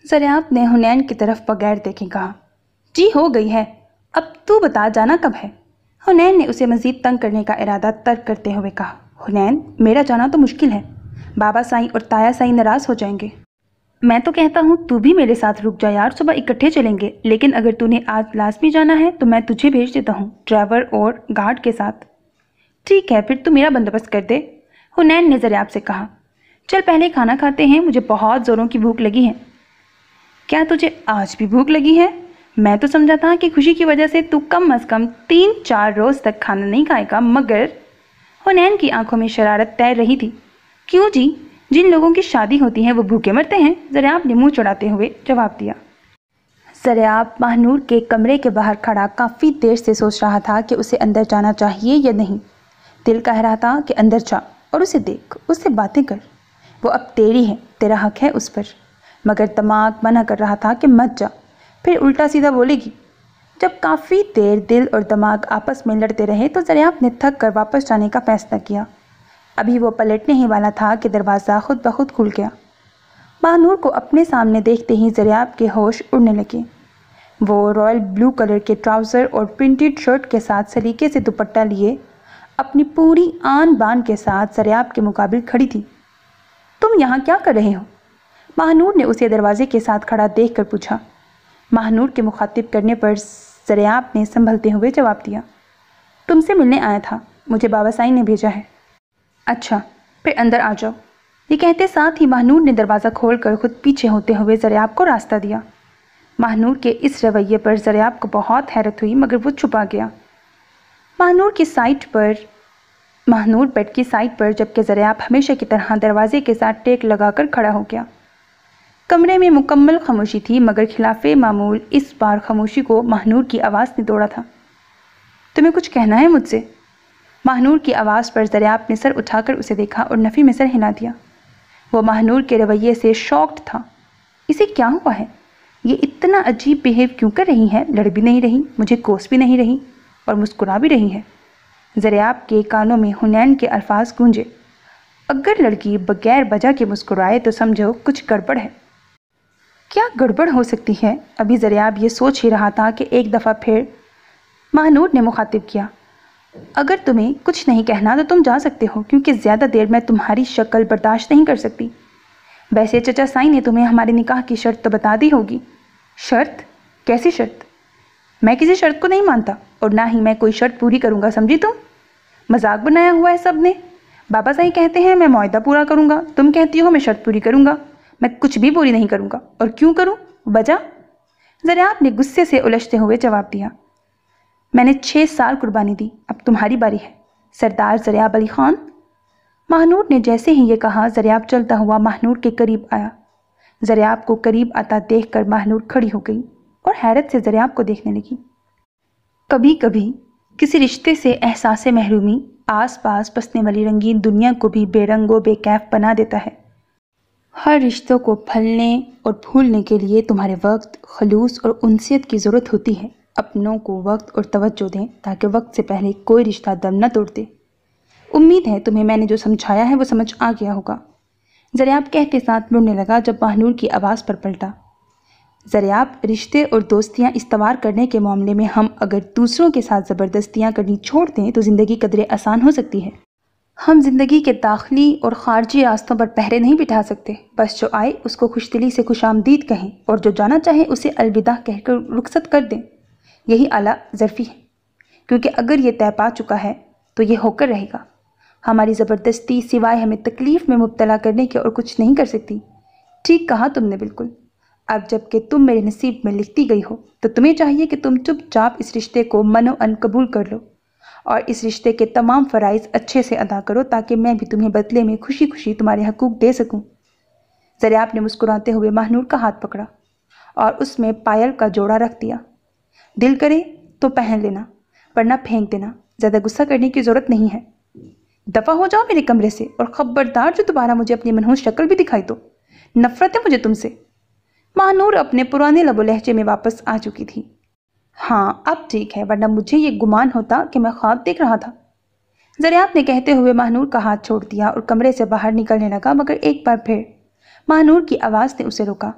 ज़रियाब ने हुनैन की तरफ बगैर देखे कहा। जी हो गई है, अब तू बता जाना कब है? हुनैन ने उसे मज़ीद तंग करने का इरादा तर्क करते हुए कहा। हुनैन, मेरा जाना तो मुश्किल है, बाबा साईं और ताया साईं नाराज़ हो जाएंगे। मैं तो कहता हूँ तू भी मेरे साथ रुक जा यार, सुबह इकट्ठे चलेंगे, लेकिन अगर तूने आज लाजमी जाना है तो मैं तुझे भेज देता हूँ ड्राइवर और गार्ड के साथ। ठीक है, फिर तू मेरा बंदोबस्त कर दे, हुनैन ने ज़रियाब से कहा। चल पहले खाना खाते हैं, मुझे बहुत ज़ोरों की भूख लगी है। क्या तुझे आज भी भूख लगी है? मैं तो समझा था कि खुशी की वजह से तू कम अज़ कम 3-4 रोज़ तक खाना नहीं खाएगा, मगर हुनैन की आंखों में शरारत तैर रही थी। क्यों जी, जिन लोगों की शादी होती है वो भूखे मरते हैं, ज़रियाब ने मुंह चढ़ाते हुए जवाब दिया। ज़रियाब महानूर के कमरे के बाहर खड़ा काफ़ी देर से सोच रहा था कि उसे अंदर जाना चाहिए या नहीं। दिल कह रहा था कि अंदर जा और उसे देख, उससे बातें कर, वो अब तेरी है, तेरा हक है उस पर, मगर दिमाग मना कर रहा था कि मत जा, फिर उल्टा सीधा बोलेगी। जब काफ़ी देर दिल और दिमाग आपस में लड़ते रहे तो ज़रियाब ने थक कर वापस जाने का फैसला किया। अभी वो पलटने ही वाला था कि दरवाज़ा खुद ब खुद खुल गया। महानूर को अपने सामने देखते ही ज़रियाब के होश उड़ने लगे। वो रॉयल ब्लू कलर के ट्राउज़र और प्रिंटेड शर्ट के साथ सलीके से दुपट्टा लिए अपनी पूरी आन बान के साथ ज़रियाब के मुकाबिल खड़ी थी। तुम यहाँ क्या कर रहे हो? महानूर ने उसे दरवाजे के साथ खड़ा देखकर पूछा। महानूर के मुखातिब करने पर ज़रियाब ने संभलते हुए जवाब दिया। तुमसे मिलने आया था, मुझे बाबा साईं ने भेजा है। अच्छा, फिर अंदर आ जाओ। ये कहते साथ ही महानूर ने दरवाज़ा खोलकर खुद पीछे होते हुए ज़रियाब को रास्ता दिया। महानूर के इस रवैये पर ज़रियाब को बहुत हैरत हुई, मगर वो छुपा गया। महानूर बेड की साइड पर, जबकि ज़रियाब हमेशा की तरह दरवाजे के साथ टेक लगाकर खड़ा हो गया। कमरे में मुकम्मल खामोशी थी, मगर खिलाफे मामूल इस बार खामोशी को महानूर की आवाज़ ने तोड़ा था। तुम्हें कुछ कहना है मुझसे? महानूर की आवाज़ पर ज़रियाब ने सर उठाकर उसे देखा और नफ़ी में सर हिला दिया। वो महानूर के रवैये से शॉक्ड था। इसे क्या हुआ है? ये इतना अजीब बिहेव क्यों कर रही है? लड़ भी नहीं रही, मुझे कोस भी नहीं रही और मुस्कुरा भी रही है। ज़रियाब के कानों में हुनैन के अल्फाज गूंजे। अगर लड़की बगैर वजह के मुस्कुराए तो समझो कुछ गड़बड़ है। क्या गड़बड़ हो सकती है? अभी ज़रियाब ये सोच ही रहा था कि एक दफ़ा फिर महानूर ने मुखातिब किया। अगर तुम्हें कुछ नहीं कहना तो तुम जा सकते हो, क्योंकि ज़्यादा देर मैं तुम्हारी शक्ल बर्दाश्त नहीं कर सकती। वैसे चचा साईं ने तुम्हें हमारे निकाह की शर्त तो बता दी होगी। शर्त? कैसी शर्त? मैं किसी शर्त को नहीं मानता और ना ही मैं कोई शर्त पूरी करूँगा, समझी तुम? मजाक बनाया हुआ है सब ने। बाबा साईं कहते हैं मैं मुआहदा पूरा करूँगा, तुम कहती हो मैं शर्त पूरी करूँगा। मैं कुछ भी पूरी नहीं करूँगा। और क्यों करूँ? वजह? ज़रियाब ने गुस्से से उलझते हुए जवाब दिया। मैंने 6 साल कुर्बानी दी, अब तुम्हारी बारी है, सरदार ज़रियाब अली ख़ान। महानूर ने जैसे ही ये कहा, ज़रियाब चलता हुआ महानूर के करीब आया। ज़रियाब को करीब आता देखकर महानूर खड़ी हो गई और हैरत से ज़रियाब को देखने लगी। कभी कभी किसी रिश्ते से एहसास महरूमी आस पास बसने वाली रंगीन दुनिया को भी बेरंगो बेकैफ बना देता है। हर रिश्तों को फलने और फूलने के लिए तुम्हारे वक्त, खलूस और उनसियत की ज़रूरत होती है। अपनों को वक्त और तवज्जो दें ताकि वक्त से पहले कोई रिश्ता दम न तोड़ दे। उम्मीद है तुम्हें मैंने जो समझाया है वो समझ आ गया होगा, ज़रियाब कहते साथ मुड़ने लगा जब महानूर की आवाज़ पर पलटा। ज़रियाब, रिश्ते और दोस्तियाँ इस्तवार करने के मामले में हम अगर दूसरों के साथ ज़बरदस्तियाँ करनी छोड़ दें तो ज़िंदगी कदरे आसान हो सकती है। हम ज़िंदगी के दाखिली और ख़ारजी रास्तों पर पहरे नहीं बिठा सकते। बस जो आए उसको खुशदिली से खुशामदीद कहें और जो जाना चाहे उसे अलविदा कहकर रुखसत कर दें। यही आला ज़रफ़ी है, क्योंकि अगर ये तय पा चुका है तो ये होकर रहेगा। हमारी ज़बरदस्ती सिवाय हमें तकलीफ़ में मुब्तला करने के और कुछ नहीं कर सकती। ठीक कहा तुमने, बिल्कुल। अब जबकि तुम मेरे नसीब में लिखती गई हो तो तुम्हें चाहिए कि तुम चुपचाप इस रिश्ते को मनो अन कबूल कर लो और इस रिश्ते के तमाम फ़राइज़ अच्छे से अदा करो, ताकि मैं भी तुम्हें बदले में खुशी खुशी तुम्हारे हकूक़ दे सकूं। ज़रियाब ने मुस्कुराते हुए महानूर का हाथ पकड़ा और उसमें पायल का जोड़ा रख दिया। दिल करे तो पहन लेना, वरना फेंक देना। ज़्यादा गुस्सा करने की ज़रूरत नहीं है। दफ़ा हो जाओ मेरे कमरे से और ख़बरदार जो दोबारा मुझे अपनी मनहूस शक्ल भी दिखाई दो। नफ़रत है मुझे तुमसे। महानूर अपने पुराने लबो लहजे में वापस आ चुकी थी। हाँ, अब ठीक है, वरना मुझे ये गुमान होता कि मैं ख्वाब देख रहा था। ज़रियाब ने कहते हुए महानूर का हाथ छोड़ दिया और कमरे से बाहर निकलने लगा, मगर एक बार फिर महानूर की आवाज़ ने उसे रोका।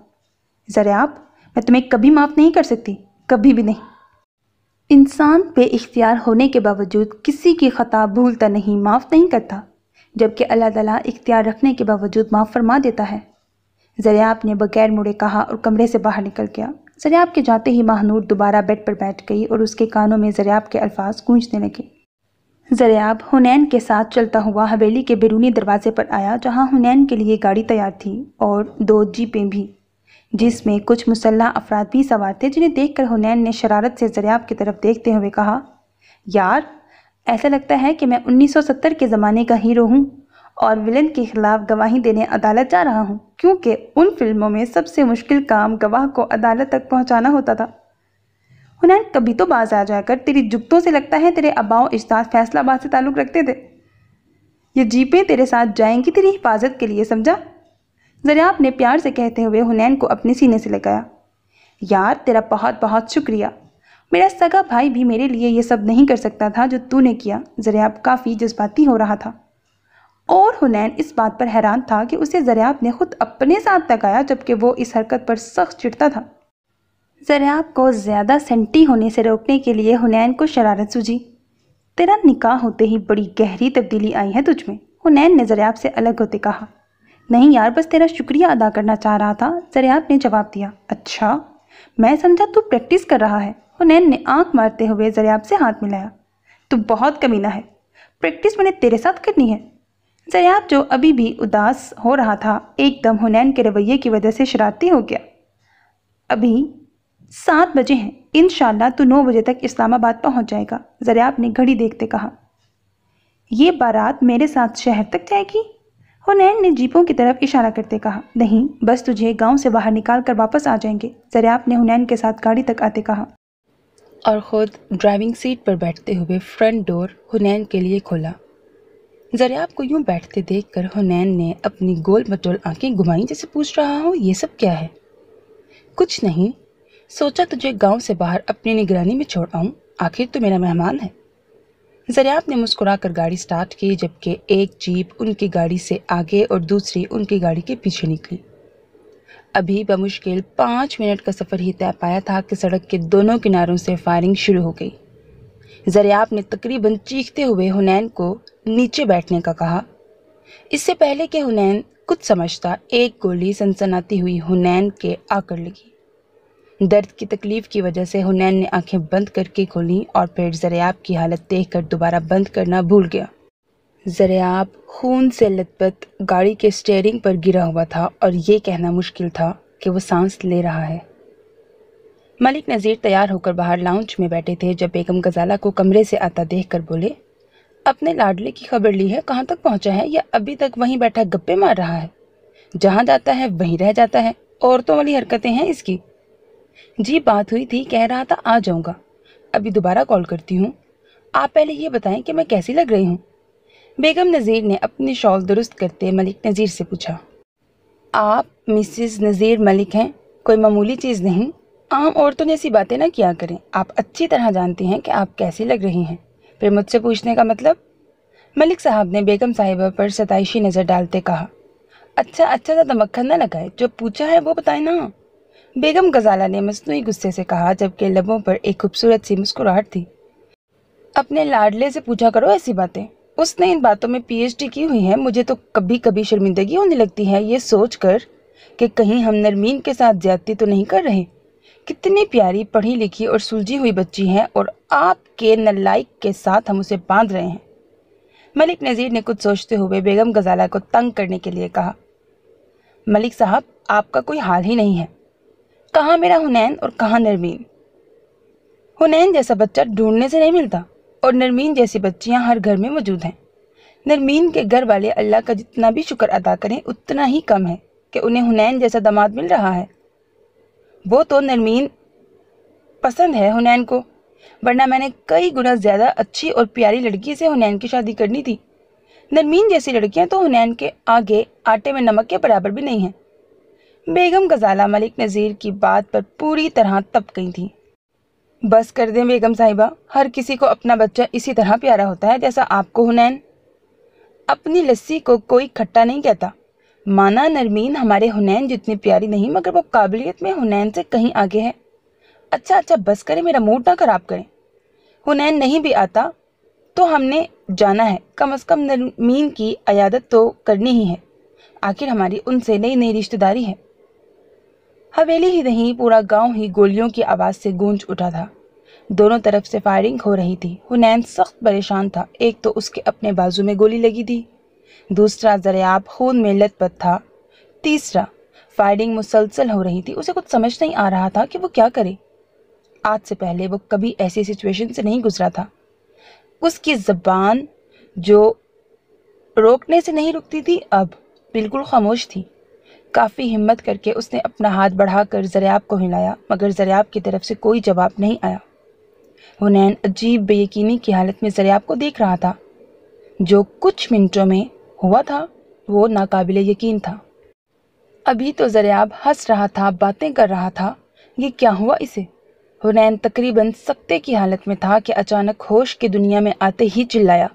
ज़रियाब, मैं तुम्हें कभी माफ़ नहीं कर सकती, कभी भी नहीं। इंसान बेइख्तियार होने के बावजूद किसी की ख़ता भूलता नहीं, माफ़ नहीं करता, जबकि अल्लाह ताला इख्तियार रखने के बावजूद माफ़ फरमा देता है। ज़रियाब ने बगैर मुड़े कहा और कमरे से बाहर निकल गया। ज़रियाब के जाते ही महानूर दोबारा बेड पर बैठ गई और उसके कानों में ज़रियाब के अल्फाज गूंजने लगे। ज़रियाब हुनैन के साथ चलता हुआ हवेली के बैरूनी दरवाजे पर आया, जहां हुनैन के लिए गाड़ी तैयार थी और 2 जीपें भी, जिसमें कुछ मुसल्लह अफराद भी सवार थे, जिन्हें देखकर हुनैन ने शरारत से ज़रियाब की तरफ देखते हुए कहा, यार, ऐसा लगता है कि मैं 1970 के ज़माने का हीरो हूँ और विलन के खिलाफ गवाही देने अदालत जा रहा हूँ, क्योंकि उन फिल्मों में सबसे मुश्किल काम गवाह को अदालत तक पहुँचाना होता था। हुनैन, कभी तो बाज आ जाकर, तेरी जुगतों से लगता है तेरे अबाओ इज्दाद फैसलाबाद से ताल्लुक़ रखते थे। ये जीपें तेरे साथ जाएंगी तेरी हिफाजत के लिए, समझा? ज़रियाब ने प्यार से कहते हुए हुनैन को अपने सीने से लगाया। यार, तेरा बहुत बहुत शुक्रिया। मेरा सगा भाई भी मेरे लिए ये सब नहीं कर सकता था जो तूने किया। ज़रियाब काफ़ी जज्बाती हो रहा था और हुनैन इस बात पर हैरान था कि उसे ज़रियाब ने खुद अपने साथ लगाया, जबकि वो इस हरकत पर सख्त चिढ़ता था। ज़रियाब को ज़्यादा सेंटी होने से रोकने के लिए हुनैन को शरारत सूझी। तेरा निकाह होते ही बड़ी गहरी तब्दीली आई है तुझमें, हुनैन ने ज़रियाब से अलग होते कहा। नहीं यार, बस तेरा शुक्रिया अदा करना चाह रहा था, ज़रियाब ने जवाब दिया। अच्छा, मैं समझा तू प्रैक्टिस कर रहा है हुनैन ने आंख मारते हुए ज़रियाब से हाथ मिलाया। तू बहुत कमीना है, प्रैक्टिस मैंने तेरे साथ करनी है। ज़रियाब जो अभी भी उदास हो रहा था एकदम हुनैन के रवैये की वजह से शरारती हो गया। अभी 7 बजे हैं, इंशाल्लाह तू 9 बजे तक इस्लामाबाद पहुंच जाएगा, ज़रियाब ने घड़ी देखते कहा। ये बारात मेरे साथ शहर तक जाएगी? हुनैन ने जीपों की तरफ इशारा करते कहा। नहीं, बस तुझे गांव से बाहर निकाल कर वापस आ जाएंगे, ज़रियाब ने हुनैन के साथ गाड़ी तक आते कहा और ख़ुद ड्राइविंग सीट पर बैठते हुए फ्रंट डोर हुनैन के लिए खोला। ज़रियाब को यूं बैठते देखकर हुनैन ने अपनी गोल मटोल आंखें घुमाई जैसे पूछ रहा हो ये सब क्या है। कुछ नहीं, सोचा तुझे गांव से बाहर अपनी निगरानी में छोड़ आऊं, आखिर तो मेरा मेहमान है। ज़रियाब ने मुस्कुराकर गाड़ी स्टार्ट की जबकि एक जीप उनकी गाड़ी से आगे और दूसरी उनकी गाड़ी के पीछे निकली। अभी बमुश्किल 5 मिनट का सफ़र ही तय पाया था कि सड़क के दोनों किनारों से फायरिंग शुरू हो गई। ज़रियाब ने तकरीबन चीखते हुए हुनैन को नीचे बैठने का कहा। इससे पहले कि हुनैन कुछ समझता, एक गोली सनसनाती हुई हुनैन के आकर लगी। दर्द की तकलीफ की वजह से हुनैन ने आंखें बंद करके खोली और फिर ज़रियाब की हालत देखकर दोबारा बंद करना भूल गया। ज़रियाब खून से लथपथ गाड़ी के स्टीयरिंग पर गिरा हुआ था और ये कहना मुश्किल था कि वो सांस ले रहा है। मलिक नज़ीर तैयार होकर बाहर लाउंज में बैठे थे जब बेगम गजाला को कमरे से आता देखकर बोले, अपने लाडले की खबर ली है? कहाँ तक पहुँचा है या अभी तक वहीं बैठा गप्पे मार रहा है? जहाँ जाता है वहीं रह जाता है, औरतों वाली हरकतें हैं इसकी। जी बात हुई थी, कह रहा था आ जाऊँगा, अभी दोबारा कॉल करती हूँ। आप पहले ये बताएं कि मैं कैसी लग रही हूँ? बेगम नज़ीर ने अपनी शॉल दुरुस्त करते मलिक नज़ीर से पूछा। आप मिसेस नज़ीर मलिक हैं, कोई मामूली चीज़ नहीं। आम औरतों जैसी बातें ना किया करें, आप अच्छी तरह जानती हैं कि आप कैसी लग रही हैं, फिर मुझसे पूछने का मतलब? मलिक साहब ने बेगम साहिबा पर सताइशी नज़र डालते कहा। अच्छा अच्छा, ज़्यादा मक्खन न लगाए, जो पूछा है वो बताए ना। बेगम गजाला ने मसनूई गुस्से से कहा जबकि लबों पर एक खूबसूरत सी मुस्कुराहट थी। अपने लाडले से पूछा करो ऐसी बातें, उसने इन बातों में पीएचडी की हुई है। मुझे तो कभी कभी शर्मिंदगी होने लगती है ये सोचकर कि कहीं हम नरमीन के साथ ज्यादती तो नहीं कर रहे। कितनी प्यारी पढ़ी लिखी और सुलझी हुई बच्ची है और आपके नलायक के साथ हम उसे बांध रहे हैं। मलिक नज़ीर ने कुछ सोचते हुए बेगम गजाला को तंग करने के लिए कहा। मलिक साहब, आपका कोई हाल ही नहीं है। कहाँ मेरा हुनैन और कहाँ नरमीन? हुनैन जैसा बच्चा ढूंढने से नहीं मिलता और नरमीन जैसी बच्चियां हर घर में मौजूद हैं। नरमीन के घर वाले अल्लाह का जितना भी शुक्र अदा करें उतना ही कम है कि उन्हें हुनैन जैसा दामाद मिल रहा है। वो तो नरमीन पसंद है हुनैन को, वरना मैंने कई गुना ज़्यादा अच्छी और प्यारी लड़की से हुनैन की शादी करनी थी। नरमीन जैसी लड़कियां तो हुनैन के आगे आटे में नमक के बराबर भी नहीं हैं। बेगम गजाला मलिक नज़ीर की बात पर पूरी तरह तप गई थी। बस कर दें बेगम साहिबा, हर किसी को अपना बच्चा इसी तरह प्यारा होता है जैसा आपको हुनैन। अपनी लस्सी को कोई खट्टा नहीं कहता। माना नरमीन हमारे हुनैन जितनी प्यारी नहीं, मगर वो काबिलियत में हुनैन से कहीं आगे है। अच्छा अच्छा बस करें, मेरा मूड ना खराब करें। हुनैन नहीं भी आता तो हमने जाना है, कम से कम नरमीन की अयादत तो करनी ही है, आखिर हमारी उनसे नई नई रिश्तेदारी है। हवेली ही नहीं, पूरा गांव ही गोलियों की आवाज़ से गूंज उठा था। दोनों तरफ से फायरिंग हो रही थी। हुनैन सख्त परेशान था। एक तो उसके अपने बाजू में गोली लगी थी, दूसरा ज़रियाब खून में लथपथ था, तीसरा फायरिंग मुसलसल हो रही थी। उसे कुछ समझ नहीं आ रहा था कि वो क्या करे। आज से पहले वो कभी ऐसी सिचुएशन से नहीं गुजरा था। उसकी ज़बान जो रोकने से नहीं रुकती थी अब बिल्कुल खामोश थी। काफ़ी हिम्मत करके उसने अपना हाथ बढ़ाकर ज़रियाब को हिलाया, मगर ज़रियाब की तरफ से कोई जवाब नहीं आया। हुनैन अजीब बेयकीनी की हालत में ज़रियाब को देख रहा था। जो कुछ मिनटों में हुआ था वो नाकाबिले यकीन था। अभी तो ज़रियाब हंस रहा था, बातें कर रहा था, ये क्या हुआ इसे? हुनैन तकरीबन सकते की हालत में था कि अचानक होश की दुनिया में आते ही चिल्लाया,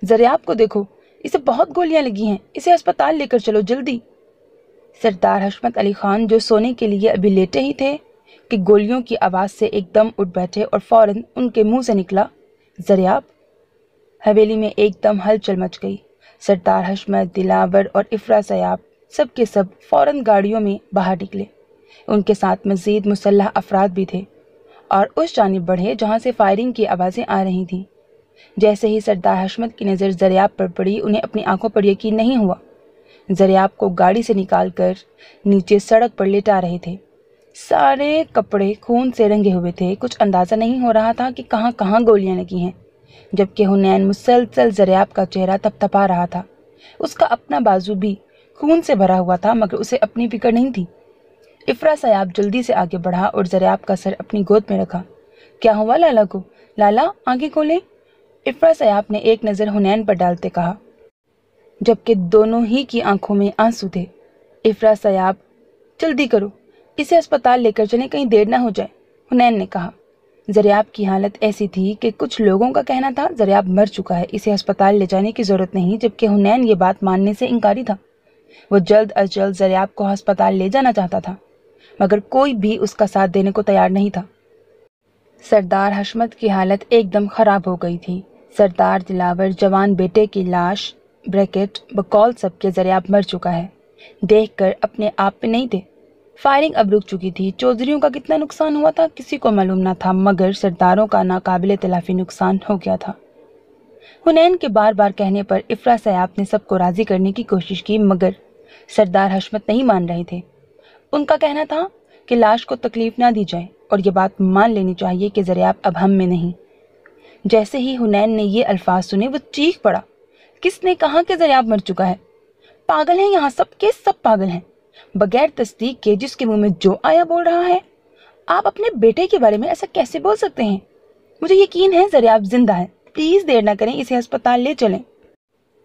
ज़रियाब को देखो, इसे बहुत गोलियां लगी हैं, इसे अस्पताल लेकर चलो जल्दी। सरदार हशमत अली खान जो सोने के लिए अभी लेटे ही थे कि गोलियों की आवाज़ से एकदम उठ बैठे और फौरन उनके मुंह से निकला, ज़रियाब। हवेली में एकदम हलचल मच गई। सरदार हशमत, दिलावर और इफ्रा सयाब सब के सब फौरन गाड़ियों में बाहर निकले। उनके साथ मज़ीद मुसल्लह अफराद भी थे اور اس جانب بڑھے جہاں سے فائرنگ کی آوازیں آ رہی تھیں۔ جیسے ہی سردار حشمت کی نظر زریاب پر پڑی، انہیں اپنی آنکھوں پر یقین نہیں ہوا۔ زریاب کو گاڑی سے نکال کر نیچے سڑک پر لٹا رہے تھے۔ سارے کپڑے خون سے رنگے ہوئے تھے، کچھ اندازہ نہیں ہو رہا تھا کہ کہاں کہاں گولیاں لگی ہیں، جبکہ حنین مسلسل زریاب کا چہرہ تپتپا رہا تھا۔ اس کا اپنا بازو بھی خون سے بھرا ہوا تھا، مگر اسے اپنی فکر نہیں تھی۔ افرا سیاب جلدی سے آگے بڑھا اور زریاب کا سر اپنی گود میں رکھا۔ کیا ہوا لالا کو؟ لالا آنکھیں کھولیں، افرا سیاب نے ایک نظر حنین پر ڈالتے کہا، جبکہ دونوں ہی کی آنکھوں میں آنسو تھے۔ افرا سیاب، جلدی کرو، اسے ہسپتال لے کر چلیں، کہیں دیر نہ ہو جائے، حنین نے کہا۔ زریاب کی حالت ایسی تھی کہ کچھ لوگوں کا کہنا تھا زریاب مر چکا ہے، اسے ہسپتال لے جانے کی ضرورت نہیں، جبکہ حنین یہ بات ماننے سے انکاری تھا۔ وہ جلد از جلد زریاب کو ہسپتال لے جانا چاہتا تھا، مگر کوئی بھی اس کا ساتھ دینے کو تیار نہیں تھا۔ سردار حشمت کی حالت ایک دم خراب ہو گئی تھی۔ سردار دلاور جوان بیٹے کی لاش بریکٹ بقول سب کے زریاب مر چکا ہے دیکھ کر اپنے آپ پہ نہیں تھے۔ فائرنگ اب رک چکی تھی۔ چودھریوں کا کتنا نقصان ہوا تھا کسی کو معلوم نہ تھا، مگر سرداروں کا ناقابل تلافی نقصان ہو گیا تھا۔ حنین کے بار بار کہنے پر افرا سیاب نے سب کو راضی کرنے کی کوشش کی، مگر سردار حشمت نہیں مان رہے تھے۔ ان کا کہنا تھا کہ لاش کو تکلیف نہ دی جائے اور یہ بات مان لینی چاہیے کہ زریاب اب ہم میں نہیں۔ جیسے ہی حنین نے یہ الفاظ سنے وہ چیخ پڑا، کس نے کہا کہ زریاب مر چکا ہے؟ پاگل ہیں یہاں سب کے سب پاگل ہیں، بغیر تصدیق کے جس کے منہ میں جو آیا بول رہا ہے۔ آپ اپنے بیٹے کے بارے میں ایسا کیسے بول سکتے ہیں؟ مجھے یقین ہے زریاب زندہ ہے، پلیز دیر نہ کریں، اسے ہسپتال لے چلیں۔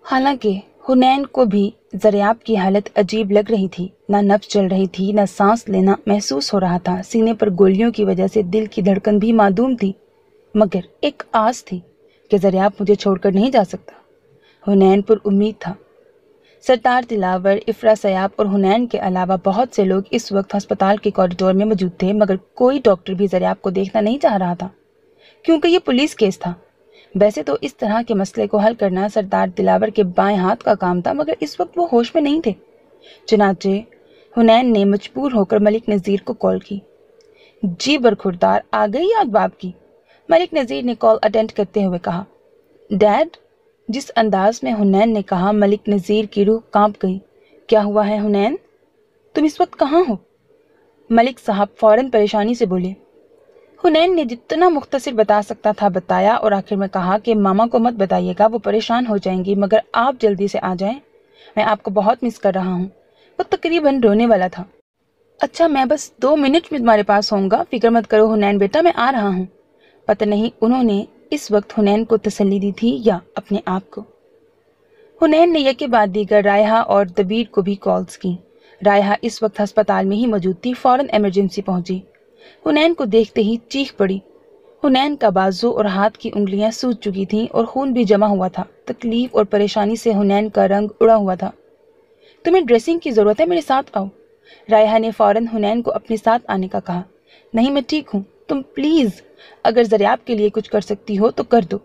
حالانکہ حنین کو بھی زریاب کی حالت عجیب لگ رہی تھی، نہ نبض چل رہی تھی، نہ سانس لینا محسوس ہو رہا تھا، سینے پر گولیوں کی وجہ سے دل کی دھڑکن بھی معدوم تھی، مگر ایک آس تھی کہ زریاب مجھے چھوڑ کر نہیں جا سکتا۔ حنین پر امید تھا۔ سردار دلاور، افرا سیاب اور حنین کے علاوہ بہت سے لوگ اس وقت ہسپتال کے کوریڈور میں موجود تھے، مگر کوئی ڈاکٹر بھی زریاب کو دیکھنا نہیں چاہ رہا تھا، کیونکہ یہ پولیس کیس تھا۔ ویسے تو اس طرح کے مسئلے کو حل کرنا سردار دلاور کے بائیں ہاتھ کا کام تھا، مگر اس وقت وہ ہوش میں نہیں تھے۔ چنانچہ حنین نے مجبور ہو کر ملک نذیر کو کال کی۔ جی برخوردار، آ گئی یاد آپ کی؟ ملک نذیر نے کال اٹینڈ کرتے ہوئے کہا۔ ڈیڈ؟ جس انداز میں حنین نے کہا، ملک نذیر کی روح کانپ گئی۔ کیا ہوا ہے حنین؟ تم اس وقت کہاں ہو؟ ملک صاحب فوراً پریشانی سے بولے۔ حنین نے جتنا مختصر بتا سکتا تھا بتایا اور آخر میں کہا کہ ماما کو مت بتائیے گا، وہ پریشان ہو جائیں گی، مگر آپ جلدی سے آ جائیں، میں آپ کو بہت مس کر رہا ہوں۔ وہ تقریباً رونے والا تھا۔ اچھا میں بس 2 منٹ میں تمہارے پاس ہوں گا، فکر مت کرو حنین بیٹا، میں آ رہا ہوں۔ پتہ نہیں انہوں نے اس وقت حنین کو تسلی دی تھی یا اپنے آپ کو۔ حنین نے یکے بعد دیگر رائحہ اور دبیر کو بھی کالز کی۔ رائحہ اس وقت ہسپتال میں ہی موجود تھی، فوراً ایمرجنسی پہنچی۔ حنین کو دیکھتے ہی چیخ پڑی۔ حنین کا بازو اور ہاتھ کی انگلیاں سوج چکی تھیں اور خون بھی جمع ہوا تھا۔ تکلیف اور پریشانی سے حنین کا رنگ اڑا ہوا تھا۔ تمہیں ڈریسنگ کی ضرورت ہے، میرے ساتھ آؤ۔ رائحہ نے فوراً حنین کو اپنے ساتھ آنے کا کہا۔ نہیں میں ٹھیک ہوں، تم پلیز اگر زریاب کے لیے کچھ کر سکتی ہو تو کر دو،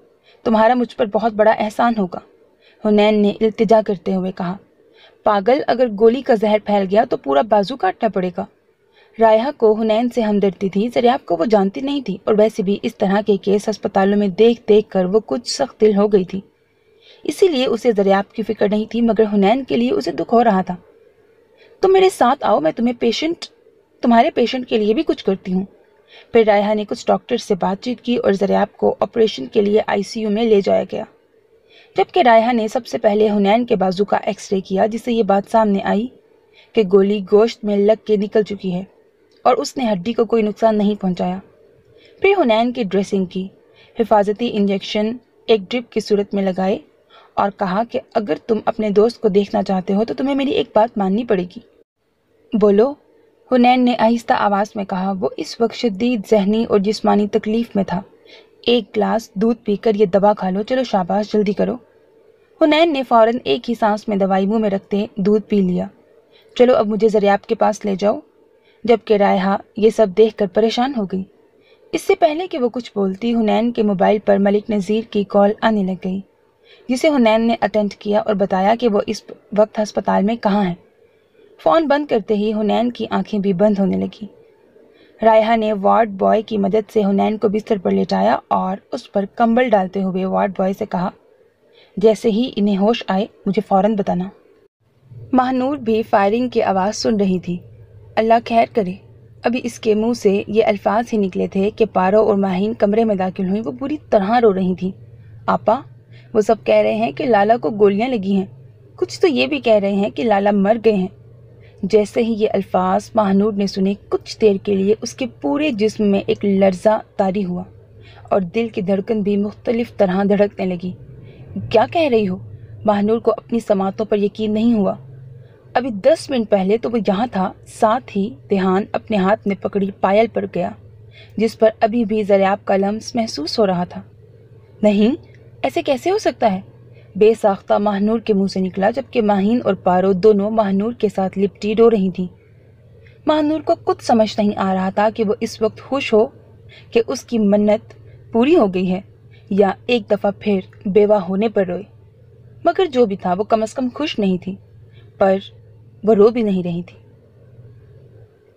تمہارا مجھ پر بہت بڑا احسان ہوگا، حنین نے التجا کرتے ہوئے کہا۔ پاگل، اگر گولی کا زہر پھیل گیا تو پورا بازو کاٹنا پڑے گا۔ رائحہ کو حنین سے ہمدردی تھی، زریاب کو وہ جانتی نہیں تھی، اور ویسے بھی اس طرح کے کیس ہسپتالوں میں دیکھ دیکھ کر وہ کچھ سخت دل ہو گئی تھی، اسی لیے اسے زریاب کی فکر نہیں تھی، مگر حنین کے لیے اسے دکھ ہو رہا تھا۔ تم میرے ساتھ آؤ، میں تمہارے پیشنٹ کے لیے بھی کچھ کرتی ہوں۔ پھر رائحہ نے کچھ ڈاکٹر سے بات چیت کی اور زریاب کو آپریشن کے لیے ICU میں لے جایا گیا، جبکہ رائحہ نے سب سے پہلے حنین کے بازو کا ایکس رے کیا، جس سے یہ بات سامنے آئی کہ گولی گوشت میں لگ کے نکل چکی ہے اور اس نے ہڈی کو کوئی نقصان نہیں پہنچایا۔ پھر حنین کی ڈریسنگ کی، حفاظتی انجیکشن ایک ڈرپ کی صورت میں لگائے اور کہا کہ اگر تم اپنے دوست کو دیکھنا چاہتے ہو تو تمہیں میری ایک بات ماننی پڑے گی۔ بولو، حنین نے آہستہ آواز میں کہا۔ وہ اس وقت شدید ذہنی اور جسمانی تکلیف میں تھا۔ ایک گلاس دودھ پی کر یہ دوا کھا لو، چلو شاباش جلدی کرو۔ حنین نے فوراً ایک ہی سانس میں دوائی منہ میں رکھتے دودھ پی لیا۔ چلو اب مجھے زریاب کے پاس لے جاؤ، جبکہ رائحہ یہ سب دیکھ کر پریشان ہو گئی۔ اس سے پہلے کہ وہ کچھ بولتی، حنین کے موبائل پر ملک نذیر کی کال آنے لگ گئی، جسے حنین نے اٹینڈ کیا اور بتایا کہ وہ اس وقت ہسپتال میں کہاں ہے۔ فون بند کرتے ہی حنین کی آنکھیں بھی بند ہونے لگی۔ रायहा ने वार्ड बॉय की मदद से हुनैन को बिस्तर पर लेटाया और उस पर कंबल डालते हुए वार्ड बॉय से कहा, जैसे ही इन्हें होश आए मुझे फौरन बताना। महानूर भी फायरिंग की आवाज़ सुन रही थी। अल्लाह खैर करे। अभी इसके मुंह से ये अल्फाज ही निकले थे कि पारो और माहीन कमरे में दाखिल हुई। वो बुरी तरह रो रही थी। आपा, वो सब कह रहे हैं कि लाला को गोलियां लगी हैं, कुछ तो ये भी कह रहे हैं कि लाला मर गए हैं। जैसे ही ये अल्फाज महानूर ने सुने, कुछ देर के लिए उसके पूरे जिस्म में एक लर्जा तारी हुआ और दिल की धड़कन भी मुख्तलिफ तरह धड़कने लगी। क्या कह रही हो? महानूर को अपनी समातों पर यकीन नहीं हुआ। अभी 10 मिनट पहले तो वो यहाँ था, साथ ही ध्यान अपने हाथ में पकड़ी पायल पर गया जिस पर अभी भी ज़रियाब का लम्स महसूस हो रहा था। नहीं, ऐसे कैसे हो सकता है? बेसाख्ता महानूर के मुंह से निकला, जबकि माहीन और पारो दोनों महानूर के साथ लिपटी रो रही थीं। महानूर को कुछ समझ नहीं आ रहा था कि वो इस वक्त खुश हो कि उसकी मन्नत पूरी हो गई है या एक दफ़ा फिर बेवा होने पर रोए। मगर जो भी था वो कम से कम खुश नहीं थी, पर वो रो भी नहीं रही थी।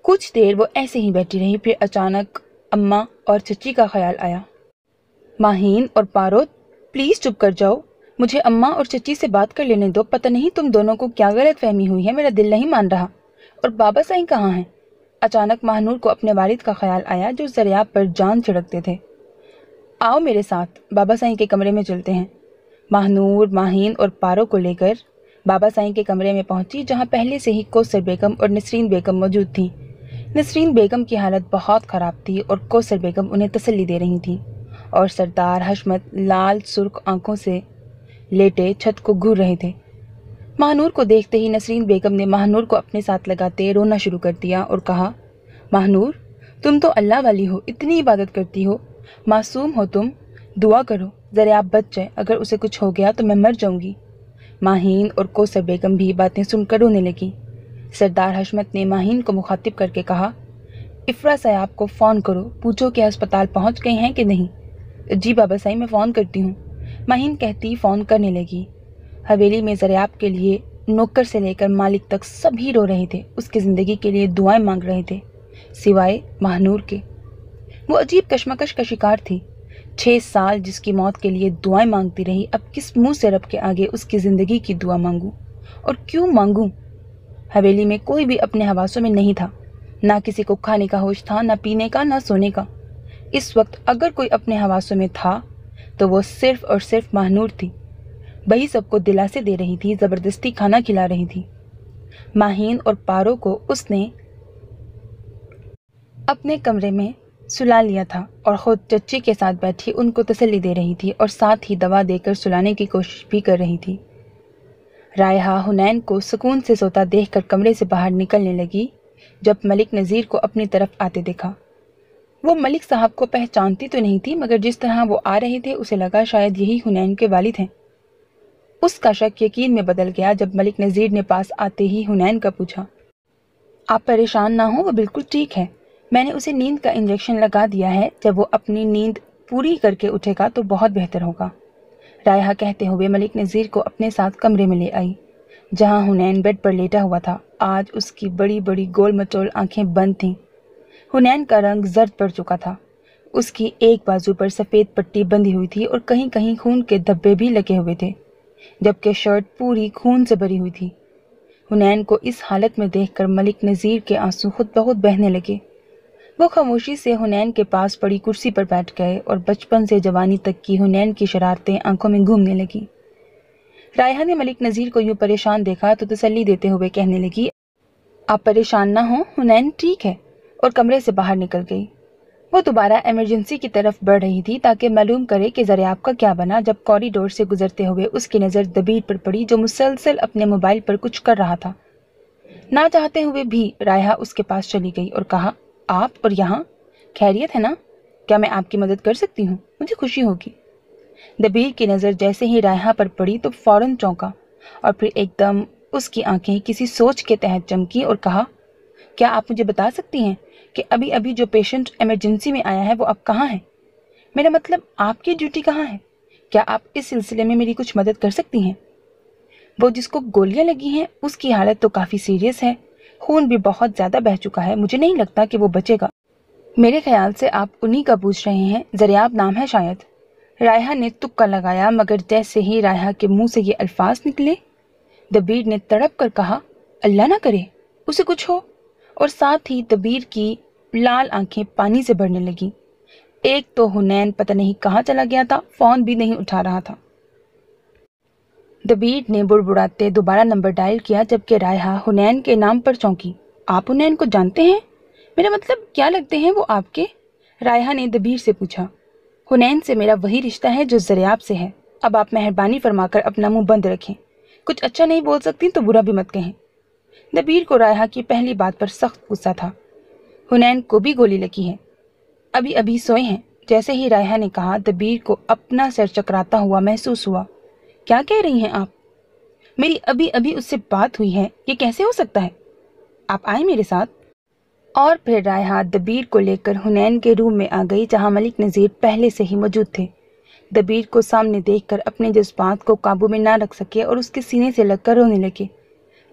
कुछ देर वो ऐसे ही बैठी रही, फिर अचानक अम्मा और चची का ख्याल आया। माहीन और पारो, प्लीज़ चुप कर जाओ, मुझे अम्मा और चची से बात कर लेने दो। पता नहीं तुम दोनों को क्या गलत फहमी हुई है, मेरा दिल नहीं मान रहा। और बाबा साईं कहाँ हैं? अचानक महानूर को अपने वालिद का ख्याल आया जो ज़रियाब पर जान छिड़कते थे। आओ मेरे साथ, बाबा साईं के कमरे में चलते हैं। महानूर, माहीन और पारो को लेकर बाबा साईं के कमरे में पहुंची, जहां पहले से ही कौसर बेगम और नसरीन बेगम मौजूद थीं। नसरीन बेगम की हालत बहुत ख़राब थी और कौसर बेगम उन्हें तसल्ली दे रही थीं और सरदार हशमत लाल सुर्ख आंखों से लेटे छत को घूर रहे थे। महानूर को देखते ही नसरीन बेगम ने महानूर को अपने साथ लगाते रोना शुरू कर दिया और कहा, महानूर, तुम तो अल्लाह वाली हो, इतनी इबादत करती हो, मासूम हो तुम, दुआ करो ज़रियाब बच जाए, अगर उसे कुछ हो गया तो मैं मर जाऊंगी। माहीन और कौसर बेगम भी बातें सुनकर रोने लगी। सरदार हशमत ने माहीन को मुखातिब करके कहा, इफ्रा साहब को फ़ोन करो, पूछो कि अस्पताल पहुंच गए हैं कि नहीं। जी बाबा साईं, मैं फ़ोन करती हूँ, माहीन कहती फ़ोन करने लगी। हवेली में ज़रियाब के लिए नौकर से लेकर मालिक तक सभी रो रहे थे, उसकी ज़िंदगी के लिए दुआएं मांग रहे थे, सिवाय महानूर के। वो अजीब कशमकश का शिकार थी। 6 साल जिसकी मौत के लिए दुआएं मांगती रही, अब किस मुंह से रब के आगे उसकी ज़िंदगी की दुआ मांगूं, और क्यों मांगूं? हवेली में कोई भी अपने हवासों में नहीं था, ना किसी को खाने का होश था, ना पीने का, ना सोने का। इस वक्त अगर कोई अपने हवासों में था तो वो सिर्फ और सिर्फ महानूर थी। वही सबको दिलासे दे रही थी, ज़बरदस्ती खाना खिला रही थी। माहीन और पारो को उसने अपने कमरे में सुला लिया था और ख़ुद चच्ची के साथ बैठी उनको तसल्ली दे रही थी और साथ ही दवा देकर सुलाने की कोशिश भी कर रही थी। रायहा हुनैन को सुकून से सोता देखकर कमरे से बाहर निकलने लगी जब मलिक नज़ीर को अपनी तरफ आते देखा। वो मलिक साहब को पहचानती तो नहीं थी, मगर जिस तरह वो आ रहे थे उसे लगा शायद यही हुनैन के वालिद हैं। उसका शक यकीन में बदल गया जब मलिक नज़ीर ने पास आते ही हुनैन का पूछा, आप परेशान ना हो, वो बिल्कुल ठीक है, मैंने उसे नींद का इंजेक्शन लगा दिया है, जब वो अपनी नींद पूरी करके उठेगा तो बहुत बेहतर होगा। रायहा कहते हुए मलिक नज़ीर को अपने साथ कमरे में ले आई, जहां हुनैन बेड पर लेटा हुआ था। आज उसकी बड़ी बड़ी गोल मटोल आंखें बंद थीं। हुनैन का रंग जर्द पड़ चुका था, उसकी एक बाजू पर सफ़ेद पट्टी बंधी हुई थी और कहीं कहीं खून के धब्बे भी लगे हुए थे, जबकि शर्ट पूरी खून से भरी हुई थी। हुनैन को इस हालत में देखकर मलिक नज़ीर के आंसू खुद ब खुद बहने लगे। वो खामोशी से हुनैन के पास पड़ी कुर्सी पर बैठ गए और बचपन से जवानी तक की हुनैन की शरारतें आंखों में घूमने लगी। रायहा ने मलिक नज़ीर को यूं परेशान देखा तो तसल्ली देते हुए कहने लगी, आप परेशान ना हो, हुनैन ठीक है, और कमरे से बाहर निकल गई। वो दोबारा इमरजेंसी की तरफ बढ़ रही थी ताकि मालूम करे कि ज़रियाब का क्या बना, जब कॉरिडोर से गुजरते हुए उसकी नज़र दबीर पर पड़ी जो मुसलसल अपने मोबाइल पर कुछ कर रहा था। ना चाहते हुए भी रायहा उसके पास चली गई और कहा, आप और यहाँ खैरियत है ना? क्या मैं आपकी मदद कर सकती हूँ? मुझे खुशी होगी। दबीर की नज़र जैसे ही रायहा पर पड़ी तो फौरन चौंका और फिर एकदम उसकी आंखें किसी सोच के तहत चमकी और कहा, क्या आप मुझे बता सकती हैं कि अभी अभी जो पेशेंट इमरजेंसी में आया है वो अब कहाँ है? मेरा मतलब आपकी ड्यूटी कहाँ है? क्या आप इस सिलसिले में मेरी कुछ मदद कर सकती हैं? वो जिसको गोलियां लगी हैं उसकी हालत तो काफ़ी सीरियस है, खून भी बहुत ज़्यादा बह चुका है, मुझे नहीं लगता कि वो बचेगा। میرے خیال سے آپ انہی کا پوچھ رہے ہیں، زریاب نام ہے شاید۔ رائحہ نے تکا لگایا، مگر جیسے ہی رائحہ کے منہ سے یہ الفاظ نکلے، دبیر نے تڑپ کر کہا، اللہ نہ کرے اسے کچھ ہو، اور ساتھ ہی دبیر کی لال آنکھیں پانی سے بھرنے لگیں۔ ایک تو حنین پتہ نہیں کہاں چلا گیا تھا، فون بھی نہیں اٹھا رہا تھا۔ دبیر نے بڑبڑاتے دوبارہ نمبر ڈائل کیا، جبکہ رائحہ حنین کے نام پر چونکی۔ آپ حنین کو جانتے ہیں؟ میرا مطلب کیا لگتے ہیں وہ آپ کے؟ رائحہ نے دبیر سے پوچھا۔ حنین سے میرا وہی رشتہ ہے جو زریاب سے ہے۔ اب آپ مہربانی فرما کر اپنا منہ بند رکھیں۔ کچھ اچھا نہیں بول سکتی تو برا بھی مت کہیں۔ دبیر کو رائحہ کی پہلی بات پر سخت غصہ تھا۔ حنین کو بھی گولی لگی ہے، ابھی ابھی سوئے ہیں۔ جیسے ہی رائحہ نے کہا، دبیر کو اپنا سر چکراتا ہوا محسوس ہوا۔ کیا کہہ رہی ہیں آپ؟ میری ابھی ابھی اس سے بات ہوئی ہے، یہ کیسے ہو سکتا ہے؟ آپ آئیں میرے ساتھ۔ اور پھر رائحہ دبیر کو لے کر حنین کے روم میں آ گئی، جہاں ملک نذیر پہلے سے ہی موجود تھے۔ دبیر کو سامنے دیکھ کر اپنے جذبات کو قابو میں نہ رکھ سکے اور اس کے سینے سے لگ کر رونے لگے۔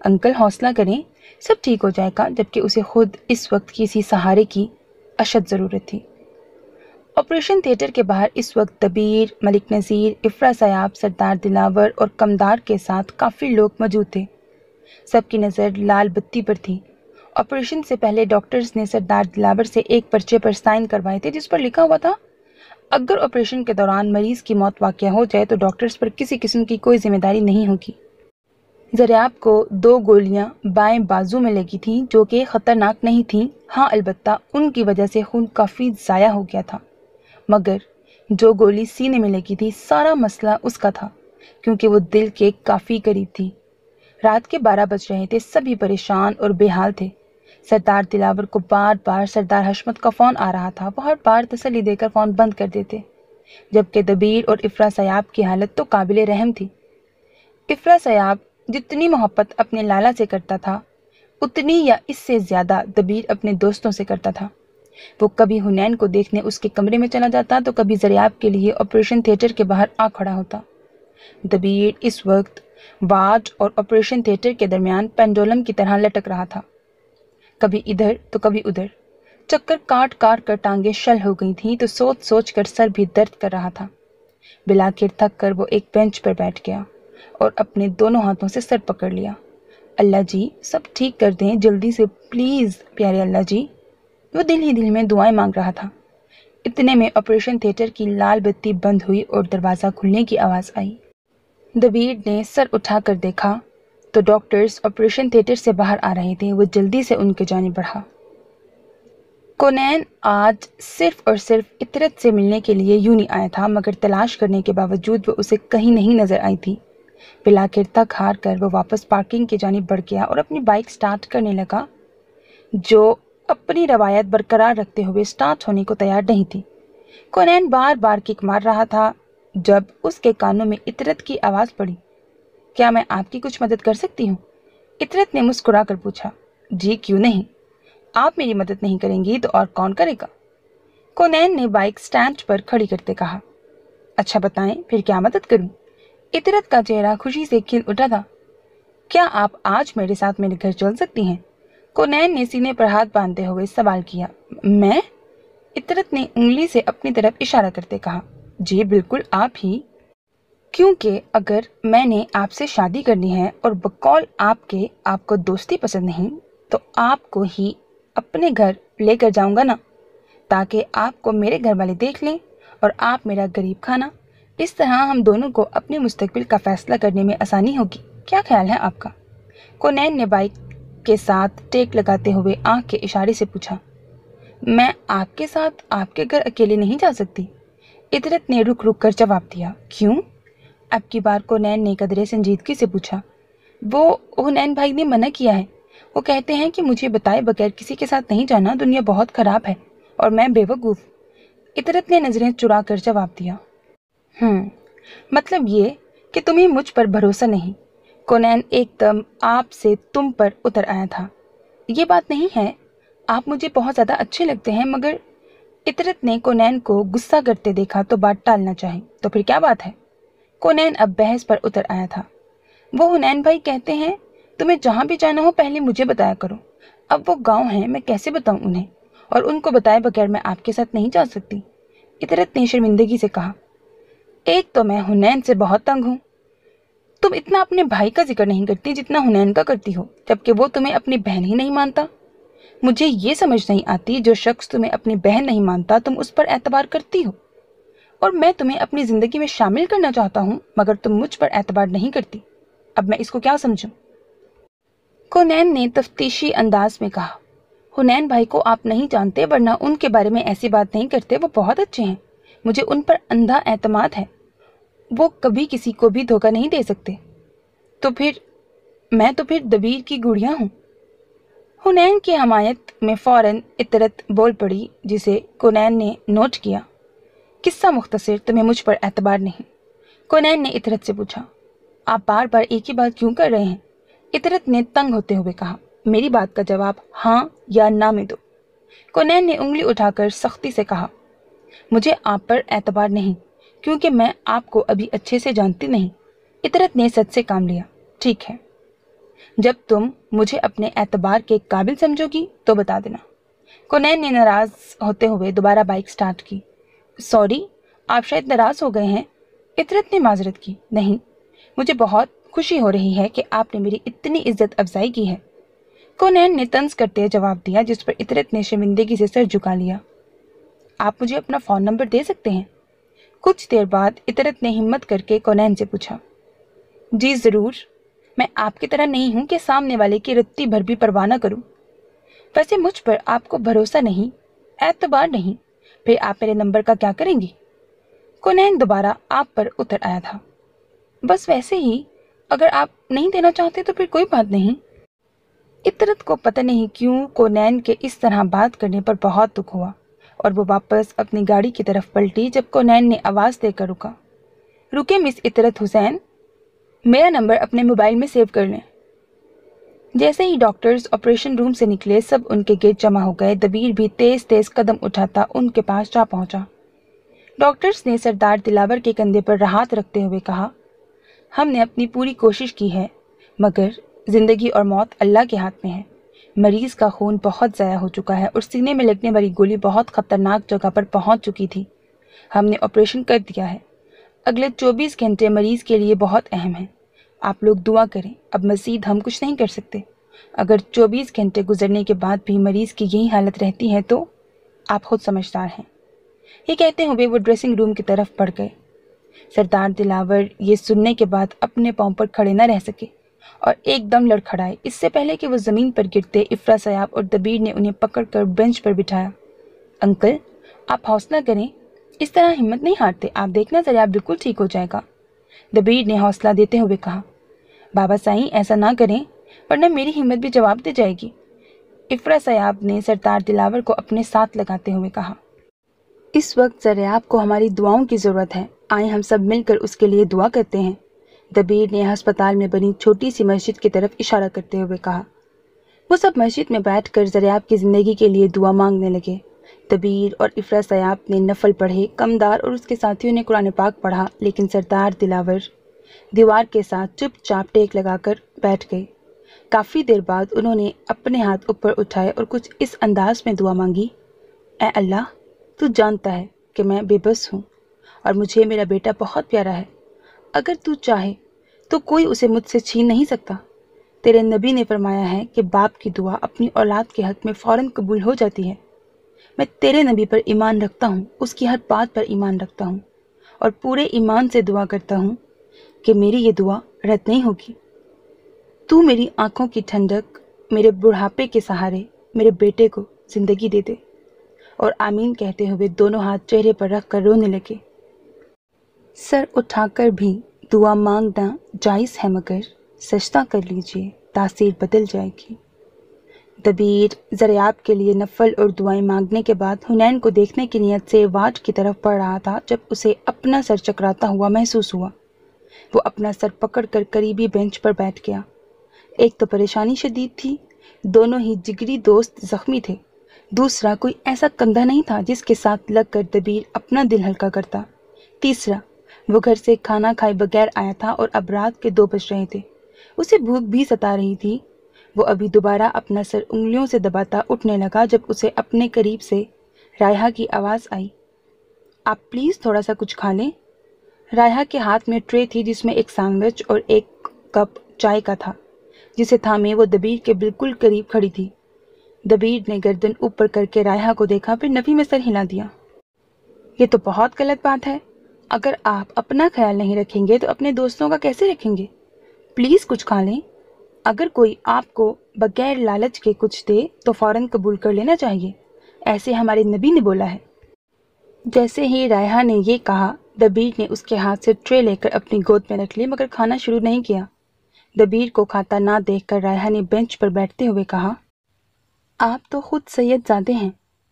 انکل حوصلہ کریں، سب ٹھیک ہو جائے گا، جبکہ اسے خود اس وقت کسی سہارے کی اشد ضرورت تھی۔ آپریشن تھیٹر کے باہر اس وقت دبیر، ملک نذیر، افرا سیاب، سردار دلاور اور کمدار کے ساتھ کافی لوگ موجود تھے۔ سب کی نظر لال بتی پر تھی۔ آپریشن سے پہلے ڈاکٹرز نے سردار دلاور سے ایک پرچے پر سائن کروائے تھے، جس پر لکھا ہوا تھا، اگر آپریشن کے دوران مریض کی موت واقع ہو جائے تو ڈاکٹرز پر کسی قسم کی کوئی ذمہ داری نہیں ہوگی۔ زریاب کو 2 گولیاں بائیں بازو میں لگی تھیں، جو کہ خطرناک نہیں تھیں، ہاں البتہ ان کی وجہ سے خون کافی ضائع ہو گیا تھا۔ مگر جو گولی سینے میں لگی تھی، سارا مسئلہ اس کا تھا، کیونکہ وہ دل کے کافی قریب تھی۔ رات کے 12 بج رہے تھے، سبھی پریشان اور بے حال تھے۔ سردار دلاور کو بار بار سردار حشمت کا فون آ رہا تھا، وہ ہر بار تسلی دے کر فون بند کر دیتے، جبکہ دبیر اور افرا سیاب کی حالت تو قابل رحم تھی۔ افرا سیاب جتنی محبت اپنے لالا سے کرتا تھا، اتنی یا اس سے زیادہ دبیر اپنے دوستوں سے کرتا تھا۔ وہ کبھی حنین کو دیکھنے اس کے کمرے میں چلا جاتا تو کبھی زریاب کے لیے آپریشن تھیٹر کے باہر آ کھڑا ہوتا۔ دبیر اس وقت وارڈ اور آپریشن تھیٹر کے درمیان پینڈولم کی طرح لٹک رہا تھا، کبھی ادھر تو کبھی ادھر۔ چکر کاٹ کاٹ کر ٹانگیں شل ہو گئی تھیں تو سوچ سوچ کر سر بھی درد کر رہا تھا۔ بلاخر تھک کر وہ ایک بینچ پر بیٹھ گیا اور اپنے دونوں ہاتھوں سے سر پکڑ لیا۔ اللہ جی سب ٹھیک کر دیں جلدی سے پلیز، پیارے اللہ جی۔ وہ دل ہی دل میں دعائیں مانگ رہا تھا۔ اتنے میں آپریشن تھیٹر کی لال بتی بند ہوئی اور دروازہ کھلنے کی آواز آئی۔ دبیر نے سر اٹھا کر دیکھا تو ڈاکٹرز آپریشن تھیٹر سے باہر آ رہے تھے۔ وہ جلدی سے ان کے جانب بڑھا۔ کونین آج صرف اور صرف عطرت سے ملنے کے لیے یوں نہیں آیا تھا، مگر تلاش کرنے کے باوجود وہ اسے کہیں نہیں نظر آئی تھی۔ بلاخر تھک ہار کر وہ واپس پارکنگ کی جانب بڑھ گیا اور اپنی بائک سٹارٹ کرنے لگا، جو اپنی روایت برقرار رکھتے ہوئے سٹارٹ ہونے کو تیار نہیں تھی۔ کونین بار بار کک مار رہا تھا جب اس کے کانوں میں عطرت کی آواز پڑی۔ کیا میں آپ کی کچھ مدد کر سکتی ہوں؟ عطرت نے مسکرا کر پوچھا۔ جی کیوں نہیں، آپ میری مدد نہیں کریں گی تو اور کون کرے گا؟ کونین نے بائک سٹینڈ پر کھڑی کرتے کہا۔ اچھا بتائیں پھر کیا مدد کروں؟ عطرت کا چہرہ خوشی سے کھل اٹھا تھا۔ کیا آپ آج میرے ساتھ میرے گھر چل سکتی ہیں؟ کونین نے سینے پر ہاتھ باندھتے ہوئے سوال کیا۔ میں؟ عطرت نے انگلی سے اپنی طرف اشارہ کرتے کہا۔ جی بالکل آپ ہی، کیونکہ اگر میں نے آپ سے شادی کرنی ہے اور بقول آپ کے آپ کو دوستی پسند نہیں، تو آپ کو ہی اپنے گھر لے کر جاؤں گا نا، تاکہ آپ کو میرے گھر والے دیکھ لیں اور آپ میرا غریب کھانا۔ اس طرح ہم دونوں کو اپنے مستقبل کا فیصلہ کرنے میں آسانی ہوگی۔ کیا خیال ہے آپ کا؟ کونین نے بائک کے ساتھ ٹیک لگاتے ہوئے آنکھ کے اشارے سے پوچھا۔ میں آپ کے ساتھ آپ کے گھر اکیلے نہیں جا سکتی، عطرت نے رک رک کر جواب دیا۔ کیوں؟ اب کی بار کونین نے قدرے سنجیدگی سے پوچھا۔ وہ حنین بھائی نے منع کیا ہے، وہ کہتے ہیں کہ مجھے بتائے بغیر کسی کے ساتھ نہیں جانا، دنیا بہت خراب ہے اور میں بے وقوف۔ عطرت نے نظریں چرا کر جواب دیا۔ مطلب یہ کہ تمہیں مجھ پر بھروسہ نہیں۔ کونین ایک دم آپ سے تم پر اتر آیا تھا۔ یہ بات نہیں ہے، آپ مجھے بہت زیادہ اچھے لگتے ہیں، مگر عطرت نے کونین کو غصہ کرتے دیکھا تو بات ٹالنا چاہی۔ تو پھر کیا بات ہے؟ کونین اب بحث پر اتر آیا تھا۔ وہ حنین بھائی کہتے ہیں تمہیں جہاں بھی جانا ہو پہلے مجھے بتایا کرو۔ اب وہ گاؤں ہیں، میں کیسے بتاؤں انہیں؟ اور ان کو بتائے بغیر میں آپ کے ساتھ نہیں جا سکتی۔ اطرت نے شرمندگی سے کہا، ایک تو میں حنین سے بہت تنگ ہوں۔ تم اتنا اپنے بھائی کا ذکر نہیں کرتی جتنا حنین کا کرتی ہو، جبکہ وہ تمہیں اپنی بہن ہی نہیں مانتا۔ مجھے یہ سمجھ نہیں آتی، جو شخص تمہیں اپنی بہن نہیں مانتا تم اس پر اعتبار کرتی ہو، اور میں تمہیں اپنی زندگی میں شامل کرنا چاہتا ہوں مگر تم مجھ پر اعتبار نہیں کرتی۔ اب میں اس کو کیا سمجھوں؟ کونین نے تفتیشی انداز میں کہا، حنین بھائی کو آپ نہیں جانتے، ورنہ ان کے بارے میں ایسی بات نہیں کرتے۔ وہ بہت اچھے ہیں، مجھے ان پر اندھا اعتماد ہے، وہ کبھی کسی کو بھی دھوکہ نہیں دے سکتے۔ میں تو پھر دبیر کی گڑیا ہوں۔ حنین کی حمایت میں فوراً اطرت بول پڑی، جسے کونین نے نوٹ کیا۔ قصہ مختصر، تمہیں مجھ پر اعتبار نہیں؟ کونین نے اطرت سے پوچھا۔ آپ بار بار ایک ہی بات کیوں کر رہے ہیں؟ اطرت نے تنگ ہوتے ہوئے کہا، میری بات کا جواب ہاں یا نہ میں دو۔ کونین نے انگلی اٹھا کر سختی سے کہا، مجھے آپ پر اعتبار نہیں، کیونکہ میں آپ کو ابھی اچھے سے جانتی نہیں۔ اطرت نے سچ سے کام لیا، ٹھیک ہے، جب تم مجھے اپنے اعتبار کے قابل سمجھو گی تو بتا دینا۔ کونین نے ناراض ہوتے ہوئے دوبارہ بائک سٹارٹ کی۔ سوری، آپ شاید ناراض ہو گئے ہیں۔ اطرت نے معذرت کی، نہیں، مجھے بہت خوشی ہو رہی ہے کہ آپ نے میری اتنی عزت افزائی کی ہے۔ کونین نے طنز کرتے جواب دیا، جس پر اطرت نے شرمندگی سے سر جھکا لیا۔ آپ مجھے اپنا فون نمبر دے سکتے ہیں؟ کچھ دیر بعد اطرت نے ہمت کر کے کونین سے پوچھا۔ جی ضرور، میں آپ کی طرح نہیں ہوں کہ سامنے والے کی رتی بھر بھی پرواہ نہ کروں۔ ویسے مجھ پر آپ کو بھروسہ نہیں، اعتبار نہیں، پھر آپ میرے نمبر کا کیا کریں گی؟ کونین دوبارہ آپ پر اتر آیا تھا۔ بس ویسے ہی، اگر آپ نہیں دینا چاہتے تو پھر کوئی بات نہیں۔ اطرت کو پتہ نہیں کیوں کونین کے اس طرح بات کرنے پر بہت دکھ ہوا، اور وہ واپس اپنی گاڑی کی طرف پلٹی جب کونین نے آواز دے کر رکا۔ رکے مس اطرت حسین، میرا نمبر اپنے موبائل میں سیو کر لیں۔ جیسے ہی ڈاکٹرز آپریشن روم سے نکلے، سب ان کے گرد جمع ہو گئے۔ دبیر بھی تیز تیز قدم اٹھاتا ان کے پاس جا پہنچا۔ ڈاکٹرز نے سردار دلاور کے کندھے پر ہاتھ رکھتے ہوئے کہا، ہم نے اپنی پوری کوشش کی ہے، مگر زندگی اور موت اللہ کے ہاتھ میں ہے۔ مریض کا خون بہت ضائع ہو چکا ہے اور سینے میں لگنے والی گولی بہت خطرناک جگہ پر پہنچ چکی تھی۔ ہم نے آپریشن کر دیا ہے۔ اگلے 24 گھنٹے مریض کے لیے بہت اہم ہیں۔ آپ لوگ دعا کریں، اب مزید ہم کچھ نہیں کر سکتے۔ اگر 24 گھنٹے گزرنے کے بعد بھی مریض کی یہی حالت رہتی ہے تو آپ خود سمجھدار ہیں۔ یہ کہتے ہوئے وہ ڈریسنگ روم کی طرف بڑھ گئے۔ سردار دلاور یہ سننے کے بعد اپنے پاؤں پر کھڑے نہ رہ سکے اور ایک دم لڑکھڑائے۔ اس سے پہلے کہ وہ زمین پر گرتے، افرا سیاب اور دبیر نے انہیں پکڑ کر بینچ پر بٹھایا۔ انکل، آپ حوصلہ کریں، اس طرح ہمت نہیں ہارتے، آپ دیکھنا ذرا بالکل ٹھیک ہو جائے گا۔ دبیر نے حوصلہ دیتے ہوئے کہا، بابا سائیں ایسا نہ کریں ورنہ میری ہمت بھی جواب دے جائے گی۔ افرا سیاب نے سردار دلاور کو اپنے ساتھ لگاتے ہوئے کہا، اس وقت ذریعہ کو ہماری دعاؤں کی ضرورت ہے، آئیں ہم سب مل کر اس کے لیے دعا کرتے ہیں۔ دبیر نے ہسپتال میں بنی چھوٹی سی مسجد کی طرف اشارہ کرتے ہوئے کہا۔ وہ سب مسجد میں بیٹھ کر ذریعہ کی زندگی کے لیے دعا مانگنے لگے۔ دبیر اور افرا سیاب نے نفل پڑھے، کمدار اور اس کے ساتھیوں نے قرآن پاک پڑھا، لیکن سردار دلاور دیوار کے ساتھ چپ چاپ ٹیک لگا کر بیٹھ گئے۔ کافی دیر بعد انہوں نے اپنے ہاتھ اوپر اٹھائے اور کچھ اس انداز میں دعا مانگی، اے اللہ، تو جانتا ہے کہ میں بے بس ہوں اور مجھے میرا بیٹا بہت پیارا ہے۔ اگر تو چاہے تو کوئی اسے مجھ سے چھین نہیں سکتا۔ تیرے نبی نے فرمایا ہے کہ باپ کی دعا اپنی اولاد کے حق میں فوراً قبول ہو جاتی ہے۔ میں تیرے نبی پر ایمان رکھتا ہوں، اس کی ہر بات پر ایمان رکھتا ہوں، اور پورے ایمان سے دعا کرتا ہوں کہ میری یہ دعا رد نہیں ہوگی۔ تو میری آنکھوں کی ٹھنڈک، میرے بڑھاپے کے سہارے میرے بیٹے کو زندگی دے دے۔ اور آمین کہتے ہوئے دونوں ہاتھ چہرے پر رکھ کر رونے لگے۔ سر اٹھا کر بھی دعا مانگنا جائز ہے، مگر سجدہ کر لیجئے، تاثیر بدل جائے گی۔ دبیر ذریعہ کے لیے نفل اور دعائیں مانگنے کے بعد حنین کو دیکھنے کی نیت سے وارڈ کی طرف بڑھ رہا تھا جب اسے اپنا سر چکراتا ہوا محسوس ہوا۔ وہ اپنا سر پکڑ کر قریبی بینچ پر بیٹھ گیا۔ ایک تو پریشانی شدید تھی، دونوں ہی جگری دوست زخمی تھے، دوسرا کوئی ایسا کندھا نہیں تھا جس کے ساتھ لگ کر دبیر اپنا دل ہلکا کرتا، تیسرا وہ گھر سے کھانا کھائے بغیر آیا تھا اور اب رات کے 2 بج رہے تھے۔ اسے بھوک بھی ستا رہی تھی۔ وہ ابھی دوبارہ اپنا سر انگلیوں سے دباتا اٹھنے لگا جب اسے اپنے قریب سے رائحہ کی آواز آئی، آپ پلیز تھوڑا سا کچھ کھا لیں۔ رائحہ کے ہاتھ میں ٹرے تھی جس میں ایک سینڈوچ اور ایک کپ چائے کا تھا، جسے تھامے وہ دبیر کے بالکل قریب کھڑی تھی۔ دبیر نے گردن اوپر کر کے رائحہ کو دیکھا، پھر نفی میں سر ہلا دیا۔ یہ تو بہت غلط بات ہے، اگر آپ اپنا خیال نہیں رکھیں گے تو اپنے دوستوں کا کیسے رکھیں گے؟ پلیز کچھ کھا لیں، اگر کوئی آپ کو بغیر لالچ کے کچھ دے تو فوراً قبول کر لینا چاہیے، ایسے ہمارے نبی نے بولا ہے۔ جیسے ہی رائحہ نے یہ کہا، دبیر نے اس کے ہاتھ سے ٹرے لے کر اپنی گود میں رکھ لی مگر کھانا شروع نہیں کیا۔ دبیر کو کھاتا نہ دیکھ کر رائحہ نے بینچ پر بیٹھتے ہوئے کہا، آپ تو خود سید زادے ہیں،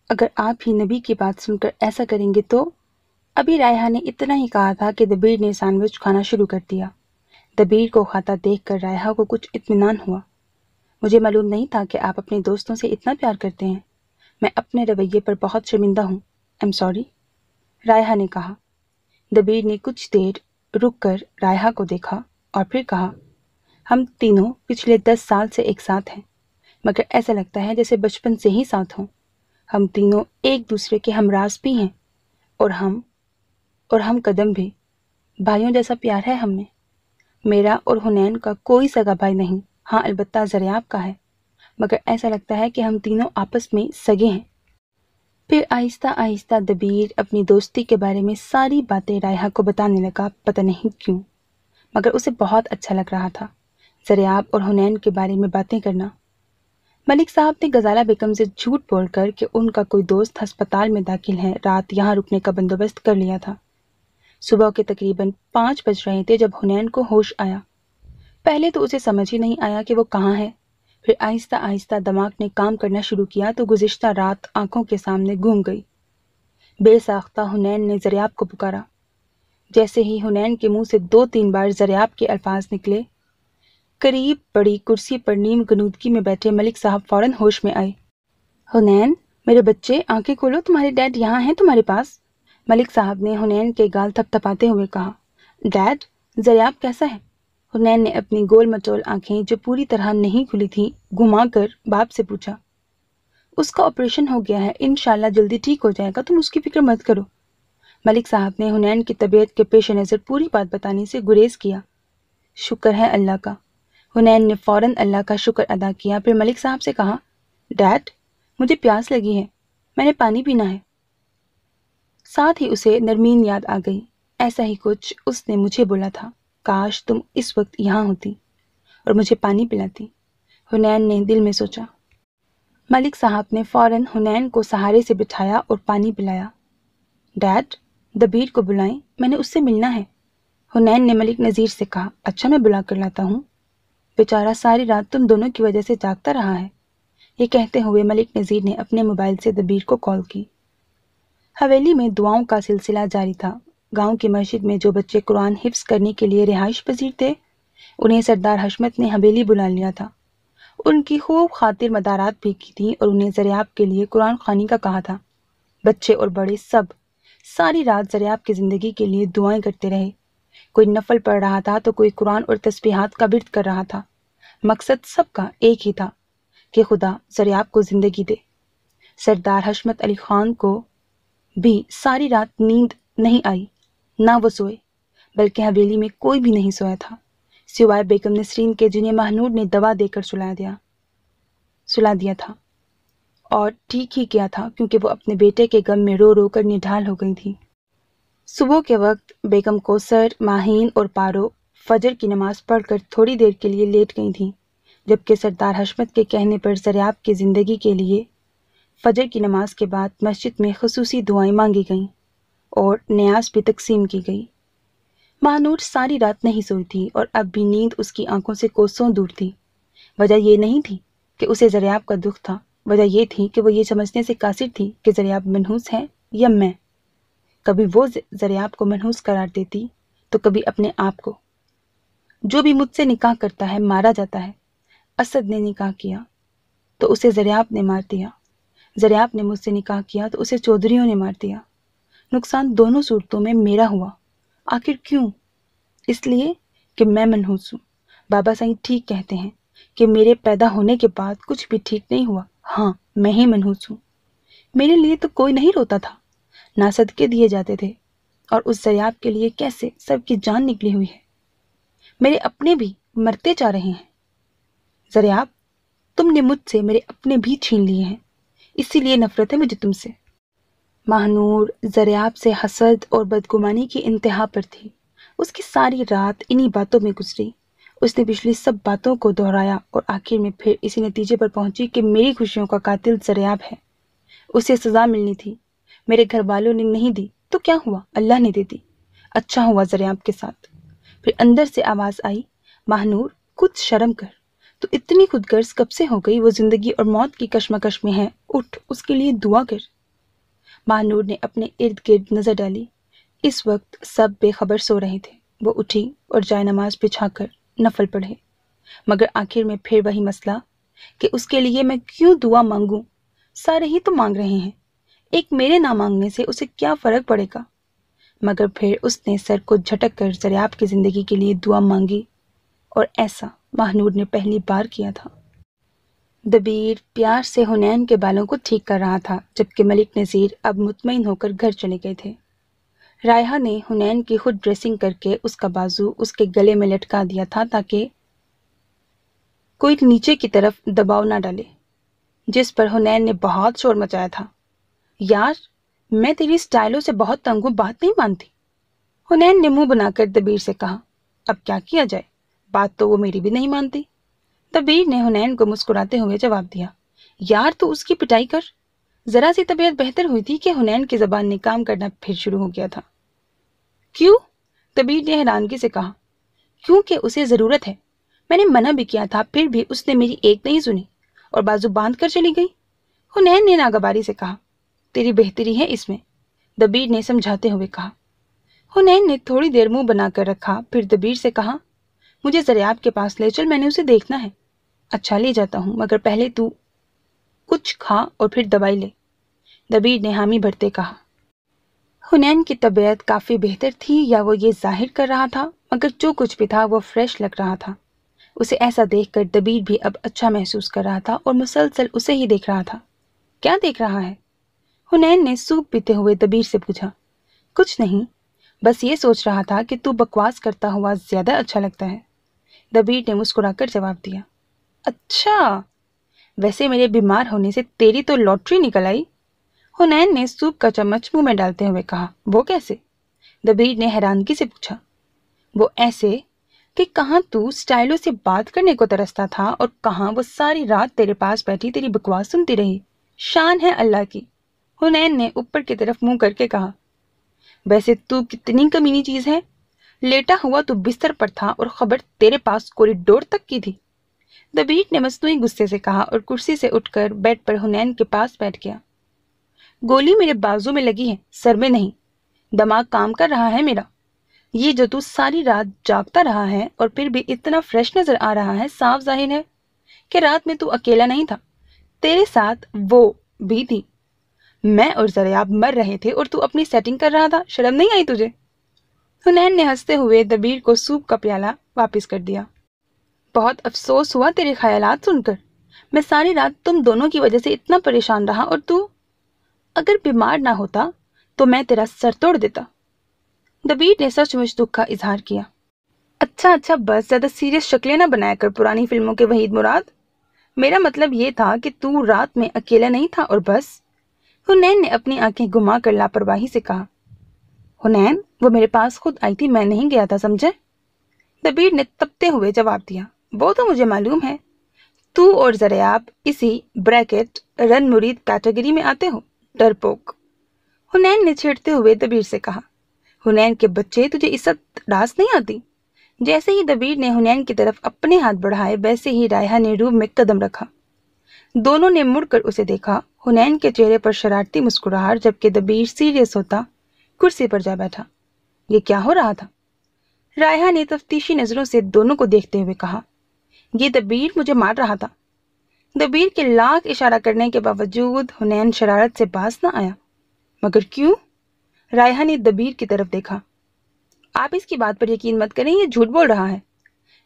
اگر آپ ہی نبی کی بات سن کر ایسا کریں گے تو؟ ابھی رائحہ نے اتنا ہی کہا تھا کہ دبیر نے سینڈوچ کھانا شروع کر دیا۔ دبیر کو کھاتا دیکھ کر رائحہ کو کچھ اطمینان ہوا۔ مجھے معلوم نہیں تھا کہ آپ اپنے دوستوں سے اتنا پیار کرتے ہیں، میں اپنے رویے پر بہت شرمندہ ہوں، I'm sorry، رائحہ نے کہا۔ دبیر نے کچھ دیر رک کر رائحہ کو دیکھا اور پھر کہا، ہم تینوں پچھلے 10 سال سے ایک ساتھ ہیں، مگر ایسا لگتا ہے جیسے بچپن سے ہی ساتھ ہوں۔ ہم تینوں ایک دوسرے کے ہمراز بھی ہیں اور ہم قدم بھی، بھائیوں جیسا پیار ہے ہم میں۔ میرا اور حنین کا کوئی سگا بھائی نہیں، ہاں البتہ زریاب کا ہے، مگر ایسا لگتا ہے کہ ہم تینوں آپس میں سگے ہیں۔ پھر آہستہ آہستہ دبیر اپنی دوستی کے بارے میں ساری باتیں رائحہ کو بتانے لگا، پتہ نہیں کیوں، مگر اسے بہت اچھا لگ رہا تھا زریاب اور حنین کے بارے میں باتیں کرنا۔ ملک صاحب نے غزالہ بیگم سے جھوٹ بول کر کہ ان کا کوئی دوست ہسپتال میں داخل ہے، رات یہاں رکنے کا بندوبست کر لیا تھا۔ صبح کے تقریباً 5 بج رہے تھے جب حنین کو ہوش آیا۔ پہلے تو اسے سمجھ ہی نہیں آیا کہ وہ کہاں ہے، پھر آہستہ آہستہ دماغ نے کام کرنا شروع کیا تو گزشتہ رات آنکھوں کے سامنے گھوم گئی۔ بے ساختہ حنین نے زریاب کو پکارا۔ جیسے ہی حنین کے منہ سے 2-3 بار زریاب کے الفاظ نکلے، قریب پڑی کرسی پر نیم غنودگی میں بیٹھے ملک صاحب فوراً ہوش میں آئے۔ حنین، میرے بچے، آنکھیں کھولو، تمہارے ڈیڈ یہاں ہیں تمہارے پاس، ملک صاحب نے حنین کے گال تھپ تھپاتے ہوئے کہا۔ ڈیڈ، زریاب کیسا ہے؟ حنین نے اپنی گول مٹول آنکھیں جو پوری طرح نہیں کھلی تھیں گھما کر باپ سے پوچھا۔ اس کا آپریشن ہو گیا ہے، انشاءاللہ جلدی ٹھیک ہو جائے گا، تم اس کی فکر مت کرو۔ ملک صاحب نے حنین کی طبیعت کے پیش نظر پوری بات بتانے سے گریز کیا۔ شکر ہے اللہ کا۔ حنین نے فوراً اللہ کا شکر ادا کیا، پھر ملک صاحب سے کہا، ڈیڈ، مجھے پیاس لگی ہے، میں نے پانی پینا ہے۔ ساتھ ہی اسے نرمین یاد آ گئی، ایسا ہی کچھ اس نے مجھے بولا تھا، کاش تم اس وقت یہاں ہوتی اور مجھے پانی پلاتی، حنین نے دل میں سوچا۔ ملک صاحب نے فوراً حنین کو سہارے سے بٹھایا اور پانی پلایا۔ ڈیڈ، دبیر کو بلائیں، میں نے اس سے ملنا ہے، حنین نے ملک نذیر سے کہا۔ اچھا، میں بلا کر لاتا ہوں، بیچارہ ساری رات تم دونوں کی وجہ سے جاگتا رہا ہے۔ یہ کہتے ہوئے ملک نذیر نے اپنے موبائل سے دبیر کو کال کی۔ حویلی میں دعاؤں کا سلسلہ جاری تھا۔ گاؤں کی مسجد میں جو بچے قرآن حفظ کرنے کے لیے رہائش پذیر تھے، انہیں سردار حشمت نے حویلی بلا لیا تھا۔ ان کی خوب خاطر مدارات بھی کی تھیں اور انہیں زریاب کے لیے قرآن خوانی کا کہا تھا۔ بچے اور بڑے سب ساری رات زریاب کی زندگی کے لیے دعائیں کرتے رہے۔ کوئی نفل پڑھ رہا تھا تو کوئی قرآن اور تسبیحات کا ورد کر رہا تھا۔ مقصد سب کا ایک ہی تھا کہ خدا زریاب کو زندگی دے۔ سردار حشمت علی خان کو بھی ساری رات نیند نہیں آئی، نہ وہ سوئے، بلکہ حویلی میں کوئی بھی نہیں سویا تھا سوائے بیگم نسرین کے، جنہیں مہنور نے دوا دے کر سلا دیا تھا، اور ٹھیک ہی کیا تھا کیونکہ وہ اپنے بیٹے کے غم میں رو رو کر نڈھال ہو گئی تھی۔ صبح کے وقت بیگم کوثر، ماہین اور پارو فجر کی نماز پڑھ کر تھوڑی دیر کے لیے لیٹ گئی تھیں، جبکہ سردار حشمت کے کہنے پر زریاب کی زندگی کے لیے فجر کی نماز کے بعد مسجد میں خصوصی دعائیں مانگی گئیں اور نیاز بھی تقسیم کی گئی۔ مہنور ساری رات نہیں سوئی تھی اور اب بھی نیند اس کی آنکھوں سے کوسوں دور تھی۔ وجہ یہ نہیں تھی کہ اسے زریاب کا دکھ تھا، وجہ یہ تھی کہ وہ یہ سمجھنے سے قاصر تھی کہ زریاب منحوس ہے یا میں۔ کبھی وہ زریاب کو منحوس قرار دیتی تو کبھی اپنے آپ کو۔ جو بھی مجھ سے نکاح کرتا ہے مارا جاتا ہے۔ اسد نے نکاح کیا تو اسے زریاب نے مار دیا، زریاب نے مجھ سے نکاح کیا تو اسے چودھریوں نے مار دیا۔ نقصان دونوں صورتوں میں میرا ہوا۔ آخر کیوں؟ اس لیے کہ میں منحوس ہوں۔ بابا سائیں ٹھیک کہتے ہیں، کہ میرے پیدا ہونے کے بعد کچھ بھی ٹھیک نہیں ہوا. ہاں، میں ہی منحوس ہوں. میرے لیے تو کوئی نہیں روتا تھا، نہ صدقے دیے جاتے تھے، اور اس دریاب کے لیے کیسے سب کی جان نکلی ہوئی ہے. میرے اپنے بھی مرتے جا رہے ہیں. دریاب، تم نے مجھ سے میرے اپنے بھی چھین لیے ہیں، اسی لیے نفرت ہے مجھے تم سے. ماہنور دریاب سے حسد اور بدگمانی کی انتہا پر تھی. اس کی ساری رات انہی باتوں میں گزری. اس نے پچھلی سب باتوں کو دہرایا اور آخر میں پھر اسی نتیجے پر پہنچی کہ میری خوشیوں کا قاتل دریاب ہے. اسے سزا ملنی تھی. میرے گھر والوں نے نہیں دی تو کیا ہوا، اللہ نے دے دی. اچھا ہوا دریاب کے ساتھ. پھر اندر سے آواز آئی، ماہنور کچھ شرم کر، تو اتنی خود غرض کب سے ہو گئی؟ وہ زندگی اور موت کی کشمکش میں ہے، اٹھ اس کے لیے دعا کر. ماہنور نے اپنے ارد گرد نظر ڈالی. اس وقت سب بے خبر سو رہے تھے. وہ اٹھی اور جائے نماز بچھا کر نفل پڑھے. مگر آخر میں پھر وہی مسئلہ کہ اس کے لیے میں کیوں دعا مانگوں؟ سارے ہی تو مانگ رہے ہیں، ایک میرے نہ مانگنے سے اسے کیا فرق پڑے گا؟ مگر پھر اس نے سر کو جھٹک کر دریاب کی زندگی کے لیے دعا مانگی، اور ایسا ماہنور نے پہلی بار کیا تھا. دبیر پیار سے حنین کے بالوں کو ٹھیک کر رہا تھا، جبکہ ملک نذیر اب مطمئن ہو کر گھر چلے گئے تھے. رائحہ نے حنین کی خود ڈریسنگ کر کے اس کا بازو اس کے گلے میں لٹکا دیا تھا تاکہ کوئی نیچے کی طرف دباؤ نہ ڈالے، جس پر حنین نے بہت شور مچایا تھا. یار، میں تیری سٹائلوں سے بہت تنگ ہوں، بات نہیں مانتی. حنین نے منہ بنا کر دبیر سے کہا. اب کیا کیا جائے، بات تو وہ میری بھی نہیں مانتی. دبیر نے حنین کو مسکراتے ہوئے جواب دیا. یار تو اس کی پٹائی کر. ذرا سی طبیعت بہتر ہوئی تھی کہ حنین کی زبان نے کام کرنا پھر شروع ہو گیا تھا. کیوں؟ دبیر نے حیرانگی سے کہا. کیونکہ اسے ضرورت ہے. میں نے منع بھی کیا تھا، پھر بھی اس نے میری ایک نہیں سنی اور بازو باندھ کر چلی گئی. حنین نے ناگواری سے کہا. تیری بہتری ہے اس میں، دبیر نے سمجھاتے ہوئے کہا. حنین نے تھوڑی دیر منہ بنا کر رکھا، پھر دبیر سے کہا. مجھے دریاب کے پاس لے چل، میں نے اسے دیکھنا ہے. اچھا، لے جاتا ہوں، مگر پہلے تو کچھ کھا اور پھر دوائی لے، دبیر نے حامی بھرتے کہا. حنین کی طبیعت کافی بہتر تھی، یا وہ یہ ظاہر کر رہا تھا، مگر جو کچھ بھی تھا وہ فریش لگ رہا تھا. اسے ایسا دیکھ کر دبیر بھی اب اچھا محسوس کر رہا تھا اور مسلسل اسے ہی دیکھ رہا تھا. کیا دیکھ رہا ہے؟ حنین نے سوپ پیتے ہوئے دبیر سے پوچھا. کچھ نہیں، بس یہ سوچ رہا تھا کہ تو بکواس کرتا ہوا زیادہ اچھا لگتا ہے، دبیر نے مسکرا کر جواب دیا. اچھا، ویسے میرے بیمار ہونے سے تیری تو لاٹری نکل آئی، حنین نے سوپ کا چمچ منہ میں ڈالتے ہوئے کہا. وہ کیسے؟ دبیر نے حیرانگی سے پوچھا. وہ ایسے کہ کہاں تو سٹائلوں سے بات کرنے کو ترستا تھا اور کہاں وہ ساری رات تیرے پاس بیٹھی تیری بکواس سنتی رہی. شان ہے اللہ کی، حنین نے اوپر کی طرف منہ کر کے کہا. ویسے تو کتنی کمینی چیز ہے، لیٹا ہوا تو بستر پر تھا اور خبر تیرے پاس کوریڈور تک کی تھی، دبیر نے مصنوعی غصے سے کہا اور کرسی سے اٹھ کر بیڈ پر حنین کے پاس بیٹھ گیا. گولی میرے بازو میں لگی ہے، سر میں نہیں. دماغ کام کر رہا ہے میرا. یہ جو تو ساری رات جاگتا رہا ہے اور پھر بھی اتنا فریش نظر آ رہا ہے، صاف ظاہر ہے کہ رات میں تو اکیلا نہیں تھا، تیرے ساتھ وہ بھی تھی. میں اور دریاب مر رہے تھے اور تو اپنی سیٹنگ کر رہا تھا. شرم نہیں آئی تجھے؟ حنین نے ہنستے ہوئے دبیر کو سوپ کا پیالہ واپس کر دیا. بہت افسوس ہوا تیرے خیالات سن کر. میں ساری رات تم دونوں کی وجہ سے اتنا پریشان رہا، اور تو اگر بیمار نہ ہوتا تو میں تیرا سر توڑ دیتا. دبیر نے سچ مچ دکھ کا اظہار کیا. اچھا بس زیادہ سیریس شکلیں نہ بنایا کر پرانی فلموں کے وحید مراد. میرا مطلب یہ تھا کہ تو رات میں اکیلا نہیں تھا اور بس. حنین نے اپنی آنکھیں گھما کر لاپرواہی سے کہا. حنین، وہ میرے پاس خود آئی تھی، میں نہیں گیا تھا، سمجھے؟ دبیر نے تپتے ہوئے جواب دیا. وہ تو مجھے معلوم ہے، تو اور دریاب اسی بریکٹ رن مرید کیٹیگری میں آتے ہو، ڈرپوک، حنین نے چھیڑتے ہوئے دبیر سے کہا. حنین کے بچے، تجھے عزت راس نہیں آتی؟ جیسے ہی دبیر نے حنین کی طرف اپنے ہاتھ بڑھائے، ویسے ہی رائحہ نے روم میں قدم رکھا. دونوں نے مڑ کر اسے دیکھا. حنین کے چہرے پر شرارتی مسکراہٹ، جبکہ دبیر سیریس ہوتا کرسی پر جا بیٹھا. یہ کیا ہو رہا تھا؟ رائحہ نے تفتیشی نظروں سے دونوں کو دیکھتے ہوئے کہا. یہ دبیر مجھے مار رہا تھا. دبیر کے لاکھ اشارہ کرنے کے باوجود حنین شرارت سے باز نہ آیا. مگر کیوں؟ رائحہ نے دبیر کی طرف دیکھا. آپ اس کی بات پر یقین مت کریں، یہ جھوٹ بول رہا ہے.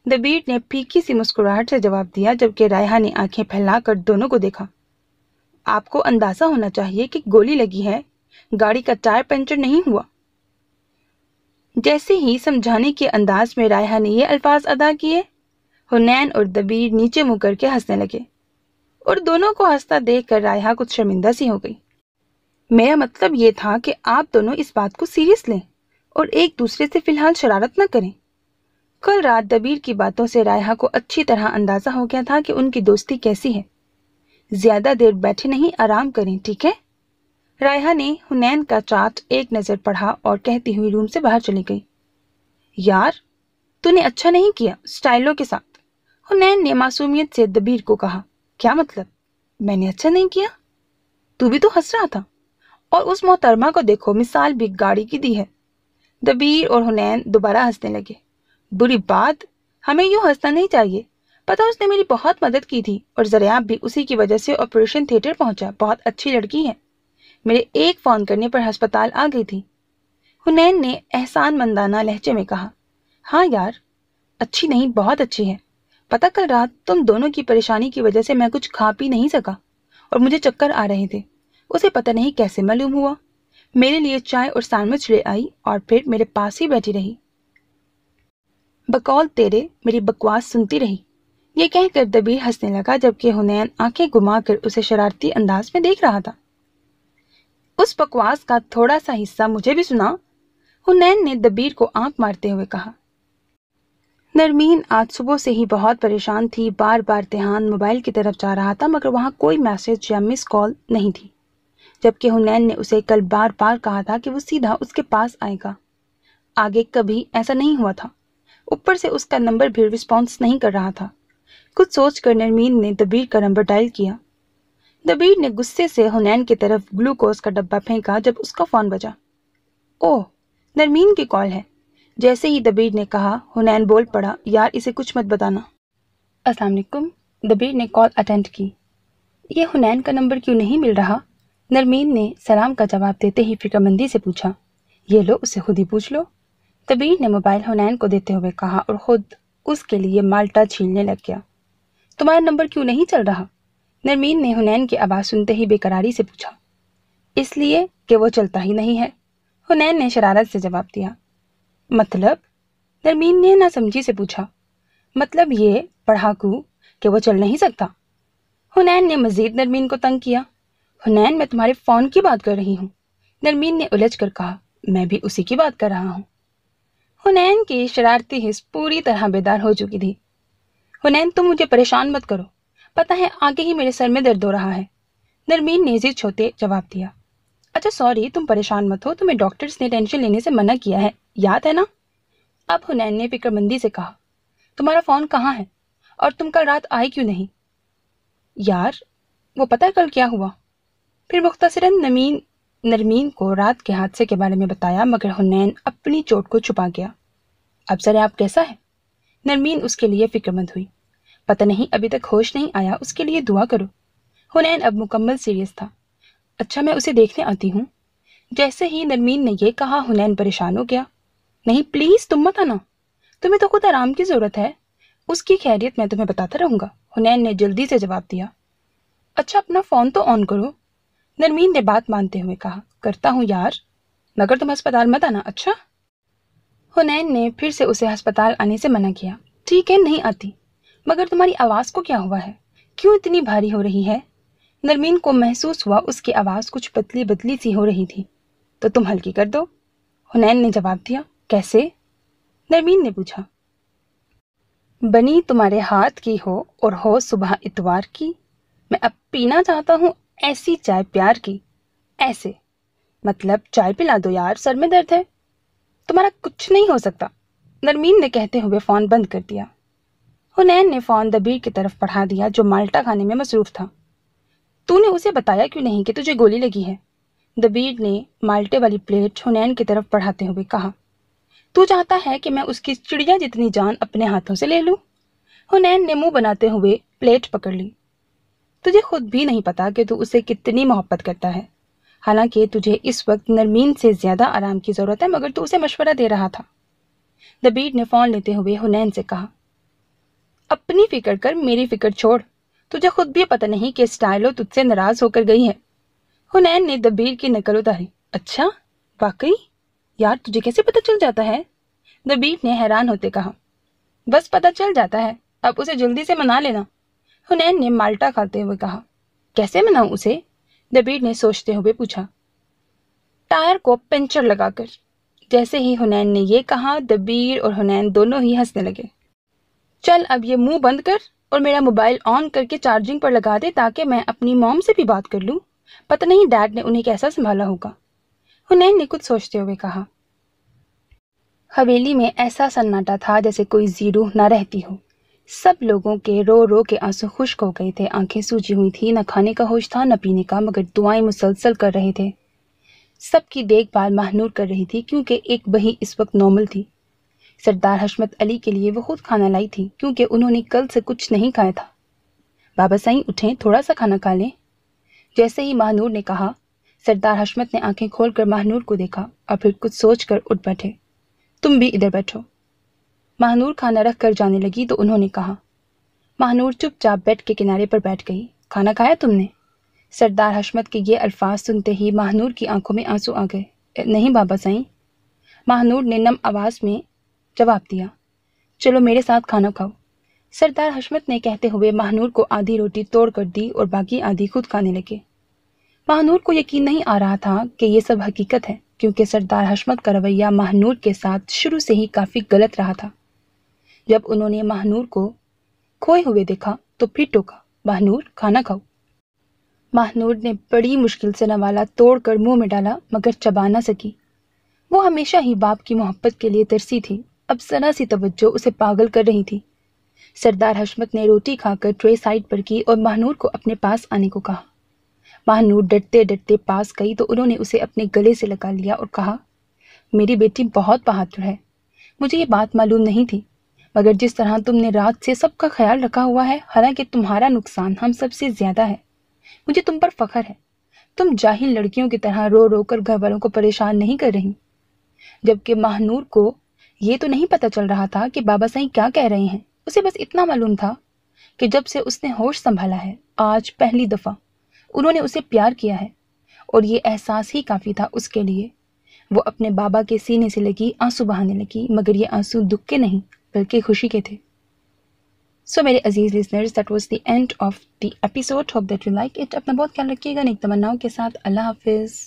دبیر نے پھیکی سی مسکراہٹ سے جواب دیا جبکہ رائحہ نے آنکھیں پھیلا کر دونوں کو دیکھا۔ آپ کو اندازہ ہونا چاہیے کہ گولی لگی ہے، گاڑی کا ٹائر پنچر نہیں ہوا۔ جیسے ہی سمجھانے کے انداز میں رائحہ نے یہ الفاظ ادا کیے، حنین اور دبیر نیچے منہ کر کے ہنسنے لگے اور دونوں کو ہنستا دیکھ کر رائحہ کچھ شرمندہ سی ہو گئی۔ میرا مطلب یہ تھا کہ آپ دونوں اس بات کو سیریس لیں اور ایک دوسرے سے فی الحال شرارت نہ کریں۔ کل رات دبیر کی باتوں سے رائحہ کو اچھی طرح اندازہ ہو گیا تھا کہ ان کی دوستی کیسی ہے۔ زیادہ دیر بیٹھے نہیں، آرام کریں، ٹھیک ہے؟ رائحہ نے حنین کا چارٹ ایک نظر پڑھا اور کہتی ہوئی روم سے باہر چلی گئی۔ یار، تو نے اچھا نہیں کیا سٹائلوں کے ساتھ، حنین نے معصومیت سے دبیر کو کہا۔ کیا مطلب؟ میں نے اچھا نہیں کیا؟ تو بھی تو ہنس رہا تھا، اور اس محترمہ کو دیکھو، مثال بھی گاڑی کی دی ہے۔ دبیر اور حنین دوبارہ ہنسنے لگے۔ بری بات، ہمیں یوں ہنسنا نہیں چاہیے، پتہ اس نے میری بہت مدد کی تھی اور ذریعہ بھی اسی کی وجہ سے آپریشن تھیٹر پہنچا، بہت اچھی لڑکی ہے، میرے ایک فون کرنے پر ہسپتال آ گئی تھی۔ حنین نے احسان مندانہ لہجے میں کہا۔ ہاں یار، اچھی نہیں، بہت اچھی ہے، پتہ کل رات تم دونوں کی پریشانی کی وجہ سے میں کچھ کھا پی نہیں سکا اور مجھے چکر آ رہے تھے، اسے پتہ نہیں کیسے معلوم ہوا، میرے لیے چائے اور سینڈوچ لے آئی اور پھر میرے پاس ہی بیٹھی رہی، بقول تیرے میری بکواس سنتی رہی۔ یہ کہہ کر دبیر ہنسنے لگا جبکہ حنین آنکھیں گھما کر اسے شرارتی انداز میں دیکھ رہا تھا۔ اس بکواس کا تھوڑا سا حصہ مجھے بھی سنا، حنین نے دبیر کو آنکھ مارتے ہوئے کہا۔ نرمین آج صبح سے ہی بہت پریشان تھی، بار بار دھیان موبائل کی طرف جا رہا تھا مگر وہاں کوئی میسج یا مس کال نہیں تھی، جبکہ حنین نے اسے کل بار بار کہا تھا کہ وہ سیدھا اس کے پاس آئے گا۔ آگے کبھی ایسا نہیں ہوا تھا، اوپر سے اس کا نمبر بھی رسپانس نہیں کر رہا تھا۔ کچھ سوچ کر نرمین نے دبیر کا نمبر ڈائل کیا۔ دبیر نے غصے سے حنین کی طرف گلوکوز کا ڈبہ پھینکا جب اس کا فون بجا۔ اوہ، نرمین کی کال ہے۔ جیسے ہی دبیر نے کہا، حنین بول پڑا، یار اسے کچھ مت بتانا۔ السلام علیکم، دبیر نے کال اٹینڈ کی۔ یہ حنین کا نمبر کیوں نہیں مل رہا؟ نرمین نے سلام کا جواب دیتے ہی فکر مندی سے پوچھا۔ یہ لو، اسے خود ہی پوچھ لو، دبیر نے موبائل حنین کو دیتے ہوئے کہا اور خود اس کے لیے مالٹا چھیلنے لگ گیا۔ تمہارا نمبر کیوں نہیں چل رہا؟ نرمین نے حنین کی آواز سنتے ہی بے قراری سے پوچھا۔ اس لیے کہ وہ چلتا ہی نہیں ہے، حنین نے شرارت سے جواب دیا۔ مطلب؟ نرمین نے ناسمجھی سے پوچھا۔ مطلب یہ پڑھاکو کہ وہ چل نہیں سکتا۔ حنین نے مزید نرمین کو تنگ کیا۔ حنین، میں تمہارے فون کی بات کر رہی ہوں، نرمین نے الجھ کر کہا۔ میں بھی اسی کی بات کر رہا ہوں۔ حنین کی شرارتی حس پوری طرح بیدار ہو چکی تھی۔ حنین، تم مجھے پریشان مت کرو، پتہ ہے آگے ہی میرے سر میں درد ہو رہا ہے، نرمین نے ضد چھوتے جواب دیا۔ اچھا سوری، تم پریشان مت ہو، تمہیں ڈاکٹرز نے ٹینشن لینے سے منع کیا ہے، یاد ہے نا؟ اب حنین نے فکر مندی سے کہا۔ تمہارا فون کہاں ہے اور تم کل رات آئے کیوں نہیں؟ یار، وہ پتہ کل کیا ہوا؟ پھر مختصراً نرمین کو رات کے حادثے کے بارے میں بتایا مگر حنین اپنی چوٹ کو چھپا گیا۔ اب ذرا آپ کیسا ہے؟ نرمین اس کے لیے فکر مند ہوئی۔ پتہ نہیں ابھی تک ہوش نہیں آیا، اس کے لیے دعا کرو۔ حنین اب مکمل سیریس تھا۔ اچھا میں اسے دیکھنے آتی ہوں۔ جیسے ہی نرمین نے یہ کہا حنین پریشان ہو گیا۔ نہیں پلیز، تم مت آنا، تمہیں تو خود آرام کی ضرورت ہے، اس کی خیریت میں تمہیں بتاتا رہوں گا، حنین نے جلدی سے جواب دیا۔ اچھا اپنا فون تو آن کرو، نرمین نے بات مانتے ہوئے کہا۔ کرتا ہوں یار، مگر تم ہسپتال مت آنا، اچھا؟ حنین نے پھر سے اسے ہسپتال آنے سے منع کیا۔ ٹھیک ہے، نہیں آتی، مگر تمہاری آواز کو کیا ہوا ہے؟ کیوں اتنی بھاری ہو رہی ہے؟ نرمین کو محسوس ہوا اس کی آواز کچھ پتلی بدلی سی ہو رہی تھی۔ تو تم ہلکی کر دو، حنین نے جواب دیا۔ کیسے؟ نرمین نے پوچھا۔ بنی تمہارے ہاتھ کی ہو اور ہو صبح اتوار کی، میں اب پینا چاہتا ہوں ایسی چائے پیار کی، ایسے مطلب چائے پلا دو یار، سر میں درد ہے۔ تمہارا کچھ نہیں ہو سکتا، نرمین نے کہتے ہوئے فون بند کر دیا۔ حنین نے فون دبیر کی طرف پڑھا دیا جو مالٹا کھانے میں مصروف تھا۔ تو نے اسے بتایا کیوں نہیں کہ تجھے گولی لگی ہے؟ دبیر نے مالٹے والی پلیٹ حنین کی طرف پڑھاتے ہوئے کہا۔ تو چاہتا ہے کہ میں اس کی چڑیا جتنی جان اپنے ہاتھوں سے لے لوں؟ حنین نے منہ بناتے ہوئے پلیٹ پکڑ لی۔ تجھے خود بھی نہیں پتا کہ تو اسے کتنی محبت کرتا ہے، حالانکہ تجھے اس وقت نرمین سے زیادہ آرام کی ضرورت ہے مگر تو اسے مشورہ دے رہا تھا، دبیر نے فون لیتے ہوئے حنین سے کہا۔ اپنی فکر کر، میری فکر چھوڑ. تجھے خود بھی پتہ نہیں کہ اسٹائلو تجھ سے ناراض ہو کر گئی ہے. حنین نے دبیر کی نقل اتاری. اچھا واقعی؟ یار تجھے کیسے پتہ چل جاتا ہے؟ دبیر نے حیران ہوتے کہا. بس پتہ چل جاتا ہے، اب اسے جلدی سے منا لینا. حنین نے مالٹا کھاتے ہوئے کہا. کیسے مناؤں اسے؟ دبیر نے سوچتے ہوئے پوچھا. ٹائر کو پنچر لگا کر. جیسے ہی حنین نے یہ کہا دبیر اور حنین دونوں ہی ہنسنے لگے. چل اب یہ منہ بند کر اور میرا موبائل آن کر کے چارجنگ پر لگا دے تاکہ میں اپنی موم سے بھی بات کر لوں. پتہ نہیں ڈیڈ نے انہیں کیسا سنبھالا ہوگا. حنین نے کچھ سوچتے ہوئے کہا. حویلی میں ایسا سناٹا تھا جیسے کوئی زی روح نہ رہتی ہو. سب لوگوں کے رو رو کے آنسو خشک ہو گئے تھے، آنکھیں سوجی ہوئی تھی، نہ کھانے کا ہوش تھا نہ پینے کا، مگر دعائیں مسلسل کر رہے تھے. سب کی دیکھ بھال ماہنور کر رہی تھی کیونکہ ایک بہی اس وقت نارمل تھی. سردار حشمت علی کے لیے وہ خود کھانا لائی تھی کیونکہ انہوں نے کل سے کچھ نہیں کھایا تھا. بابا سائیں اٹھیں، تھوڑا سا کھانا کھا لیں. جیسے ہی ماہنور نے کہا سردار حشمت نے آنکھیں کھول کر ماہنور کو دیکھا اور پھر کچھ سوچ کر اٹھ بیٹھے. تم بھی ادھر بیٹھو. ماہنور کھانا رکھ کر جانے لگی تو انہوں نے کہا. ماہنور چپ چاپ بیڈ کے کنارے پر بیٹھ گئی. کھانا کھایا تم نے؟ سردار حشمت کے یہ الفاظ سنتے ہی ماہنور کی آنکھوں میں آنسو آ گئے. نہیں بابا سائیں. ماہنور نے نم آواز میں جواب دیا. چلو میرے ساتھ کھانا کھاؤ. سردار حشمت نے کہتے ہوئے ماہنور کو آدھی روٹی توڑ کر دی اور باقی آدھی خود کھانے لگے. ماہنور کو یقین نہیں آ رہا تھا کہ یہ سب حقیقت ہے کیونکہ سردار حشمت کا رویہ ماہنور کے ساتھ شروع سے ہی کافی غلط رہا تھا. جب انہوں نے ماہنور کو کھوئے ہوئے دیکھا تو پھر ٹوکا. ماہنور کھانا کھاؤ. ماہنور نے بڑی مشکل سے نوالا توڑ کر منہ میں ڈالا مگر چبا نہ سکی. وہ ہمیشہ ہی باپ کی محبت کے لیے ترسی تھی، اب ذرا سی توجہ اسے پاگل کر رہی تھی. سردار حشمت نے روٹی کھا کر ٹرے سائڈ پر کی اور ماہنور کو اپنے پاس آنے کو کہا. ماہنور ڈرتے ڈرتے پاس گئی تو انہوں نے اسے اپنے گلے سے لگا لیا اور کہا. میری بیٹی بہت بہادر ہے. مجھے یہ بات معلوم نہیں تھی مگر جس طرح تم نے رات سے سب کا خیال رکھا ہوا ہے، حالانکہ تمہارا نقصان ہم سب سے زیادہ ہے، مجھے تم پر فخر ہے. تم جاہل لڑکیوں کی طرح رو رو کر گھر والوں کو پریشان نہیں کر رہی. جبکہ ماہنور کو یہ تو نہیں پتہ چل رہا تھا کہ بابا سائیں کیا کہہ رہے ہیں. اسے بس اتنا معلوم تھا کہ جب سے اس نے ہوش سنبھالا ہے آج پہلی دفعہ انہوں نے اسے پیار کیا ہے اور یہ احساس ہی کافی تھا اس کے لیے. وہ اپنے بابا کے سینے سے لگی آنسو بہانے لگی مگر یہ آنسو دکھ کے نہیں بلکہ خوشی کے تھے. سو میرے عزیز listeners, that was the end of the episode. Hope that you like it. اپنا بہت خیال رکھیے گا نیک تمناؤں کے ساتھ. اللہ حافظ.